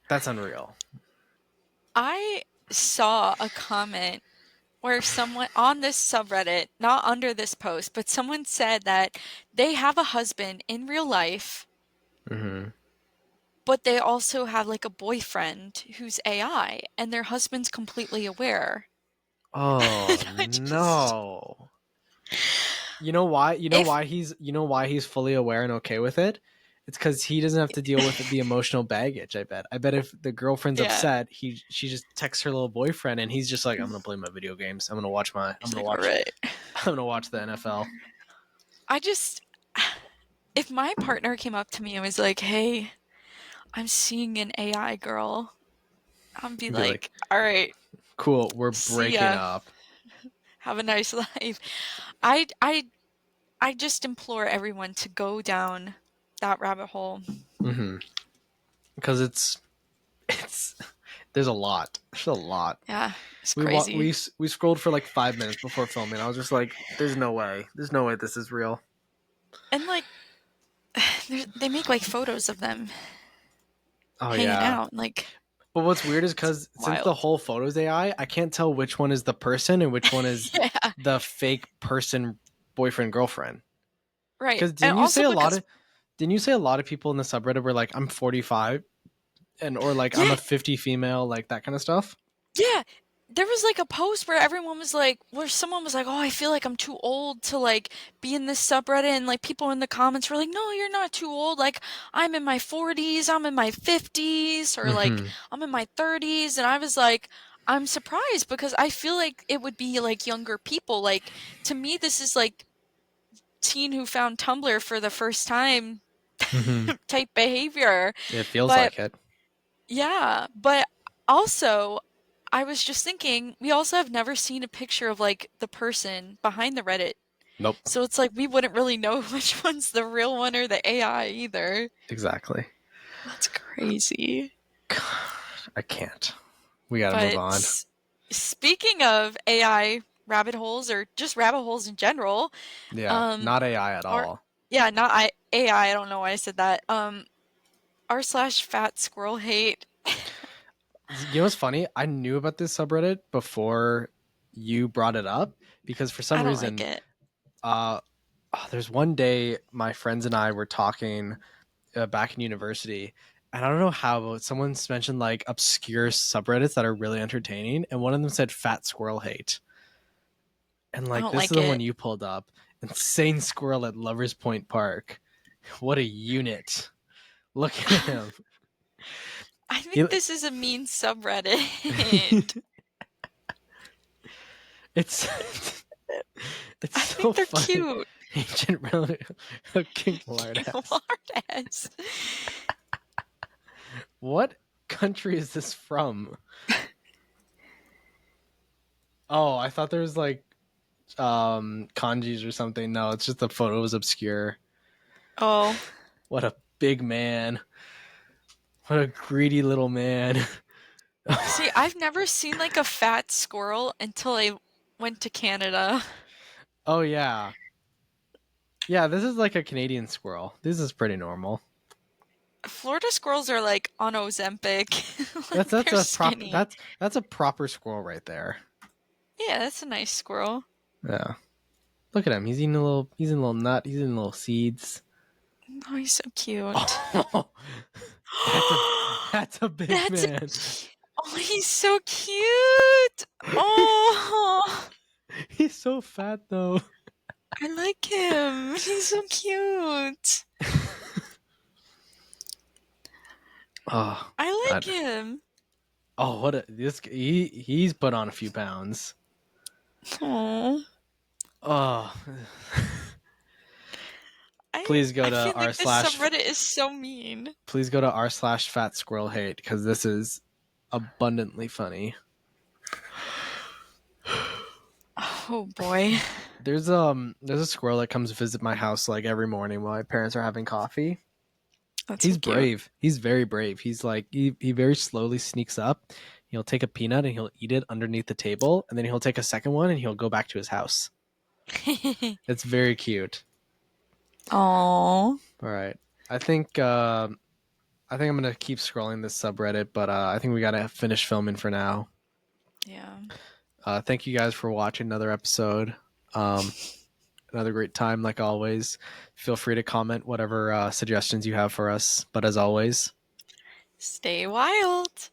Speaker 1: that's unreal.
Speaker 2: I saw a comment where someone on this subreddit, not under this post, but someone said that they have a husband in real life,
Speaker 1: Hmm.
Speaker 2: but they also have like a boyfriend who's AI, and their husband's completely aware.
Speaker 1: Oh
Speaker 2: And I just,
Speaker 1: no. You know why?
Speaker 2: if,
Speaker 1: You know why he's fully aware and okay with it? It's because he doesn't have to deal with the emotional baggage. I bet. I bet if the girlfriend's
Speaker 2: yeah,
Speaker 1: upset, she just texts her little boyfriend, and he's just like, "I'm gonna play my video games.
Speaker 2: he's like, all right.
Speaker 1: I'm gonna watch the NFL."
Speaker 2: I just, if my partner came up to me and was like, hey, I'm seeing an AI girl, I'd be
Speaker 1: And be like,
Speaker 2: like, all right,
Speaker 1: "Cool, we're
Speaker 2: see
Speaker 1: breaking
Speaker 2: ya.
Speaker 1: up."
Speaker 2: Have a nice life. I, I, I just implore everyone to go down that rabbit hole.
Speaker 1: Hmm. Because it's there's a lot. There's a lot.
Speaker 2: Yeah, it's
Speaker 1: We wa-
Speaker 2: crazy.
Speaker 1: we scrolled for like 5 minutes before filming. I was just like, "There's no way. There's no way this is real."
Speaker 2: And like, they make like photos of them
Speaker 1: Oh
Speaker 2: hanging
Speaker 1: yeah.
Speaker 2: out. Like,
Speaker 1: But what's weird is
Speaker 2: it's
Speaker 1: because since the
Speaker 2: wild.
Speaker 1: whole photo's I can't tell which one is the person and which one is
Speaker 2: Yeah,
Speaker 1: the fake person boyfriend girlfriend.
Speaker 2: right.
Speaker 1: Because
Speaker 2: And also because,
Speaker 1: didn't you say a lot of people in the subreddit were like, I'm 45 and or like I'm
Speaker 2: yeah,
Speaker 1: a 50 female, like that kind of stuff?
Speaker 2: yeah, there was like a post where everyone was like, where someone was like, "Oh, I feel like I'm too old to like be in this subreddit," and like people in the comments were like, "No, you're not too old. Like I'm in my 40s, I'm in my 50s, or like
Speaker 1: Mm-hmm.
Speaker 2: I'm in my 30s," and I was like, I'm surprised because I feel like it would be like younger people. Like to me, this is like teen who found Tumblr for the first time
Speaker 1: Mm-hmm.
Speaker 2: type behavior.
Speaker 1: It feels
Speaker 2: But
Speaker 1: like it.
Speaker 2: yeah, but also I was just thinking we also have never seen a picture of like the person behind the Reddit.
Speaker 1: Nope.
Speaker 2: So it's like we wouldn't really know which one's the real one or the AI either.
Speaker 1: Exactly.
Speaker 2: That's crazy.
Speaker 1: I can't. We gotta move
Speaker 2: But
Speaker 1: on.
Speaker 2: speaking of AI rabbit holes or just rabbit holes in general,
Speaker 1: Yeah.
Speaker 2: um
Speaker 1: Not AI at
Speaker 2: our
Speaker 1: all.
Speaker 2: yeah, not AI, I don't know why I said that. R slash fat squirrel hate.
Speaker 1: You know what's funny? I knew about this subreddit before you brought it up because for some
Speaker 2: I don't like
Speaker 1: reason,
Speaker 2: it.
Speaker 1: uh, there's one day my friends and I were talking back in university, and I don't know how, but someone mentioned like obscure subreddits that are really entertaining, and one of them said "fat squirrel hate," and
Speaker 2: I
Speaker 1: like
Speaker 2: don't
Speaker 1: this is
Speaker 2: like
Speaker 1: the one
Speaker 2: it.
Speaker 1: you pulled up. Insane squirrel at Lovers Point Park. What a unit! Look at him.
Speaker 2: I
Speaker 1: He,
Speaker 2: think this is a mean subreddit.
Speaker 1: it's it's
Speaker 2: I
Speaker 1: so
Speaker 2: think they're
Speaker 1: funny.
Speaker 2: cute.
Speaker 1: Ancient relic of King Lardass.
Speaker 2: Lardass.
Speaker 1: What country is this from? Oh, I thought there was like kanjis or something. No, it's just the photo was obscure.
Speaker 2: Oh,
Speaker 1: What a big man. What a greedy little man.
Speaker 2: See, I've never seen like a fat squirrel until I went to Canada.
Speaker 1: Oh yeah. Yeah, this is like a Canadian squirrel. This is pretty normal.
Speaker 2: Florida squirrels are like on Ozempic.
Speaker 1: That's
Speaker 2: Like
Speaker 1: that's
Speaker 2: they're
Speaker 1: a proper
Speaker 2: skinny.
Speaker 1: that's a proper squirrel right there.
Speaker 2: Yeah, that's a nice squirrel.
Speaker 1: Yeah. Look at him. He's eating a little nut, he's eating little seeds.
Speaker 2: Oh, he's so cute.
Speaker 1: Oh, that's a that's a big
Speaker 2: That's a
Speaker 1: man.
Speaker 2: Oh, he's so cute. Oh,
Speaker 1: He's so fat though.
Speaker 2: I like him. He's so cute.
Speaker 1: Oh,
Speaker 2: I like
Speaker 1: God.
Speaker 2: him.
Speaker 1: Oh, what a this he's put on a few pounds.
Speaker 2: Oh,
Speaker 1: Oh,
Speaker 2: I
Speaker 1: please go
Speaker 2: I
Speaker 1: to
Speaker 2: feel
Speaker 1: r
Speaker 2: like this
Speaker 1: slash
Speaker 2: subreddit is so mean.
Speaker 1: please go to r slash fat squirrel hate because this is abundantly funny.
Speaker 2: Oh boy.
Speaker 1: There's a squirrel that comes visit my house like every morning while my parents are having coffee.
Speaker 2: That's so
Speaker 1: He's
Speaker 2: cute.
Speaker 1: brave. He's very brave. He's like he very slowly sneaks up. He'll take a peanut and he'll eat it underneath the table, and then he'll take a second one and he'll go back to his house. It's very cute.
Speaker 2: Oh,
Speaker 1: All right. I think I think I'm gonna keep scrolling this subreddit, but I think we gotta finish filming for now.
Speaker 2: yeah.
Speaker 1: Thank you guys for watching another episode. Um, another great time, like always. Feel free to comment whatever suggestions you have for us. But as always,
Speaker 2: Stay wild.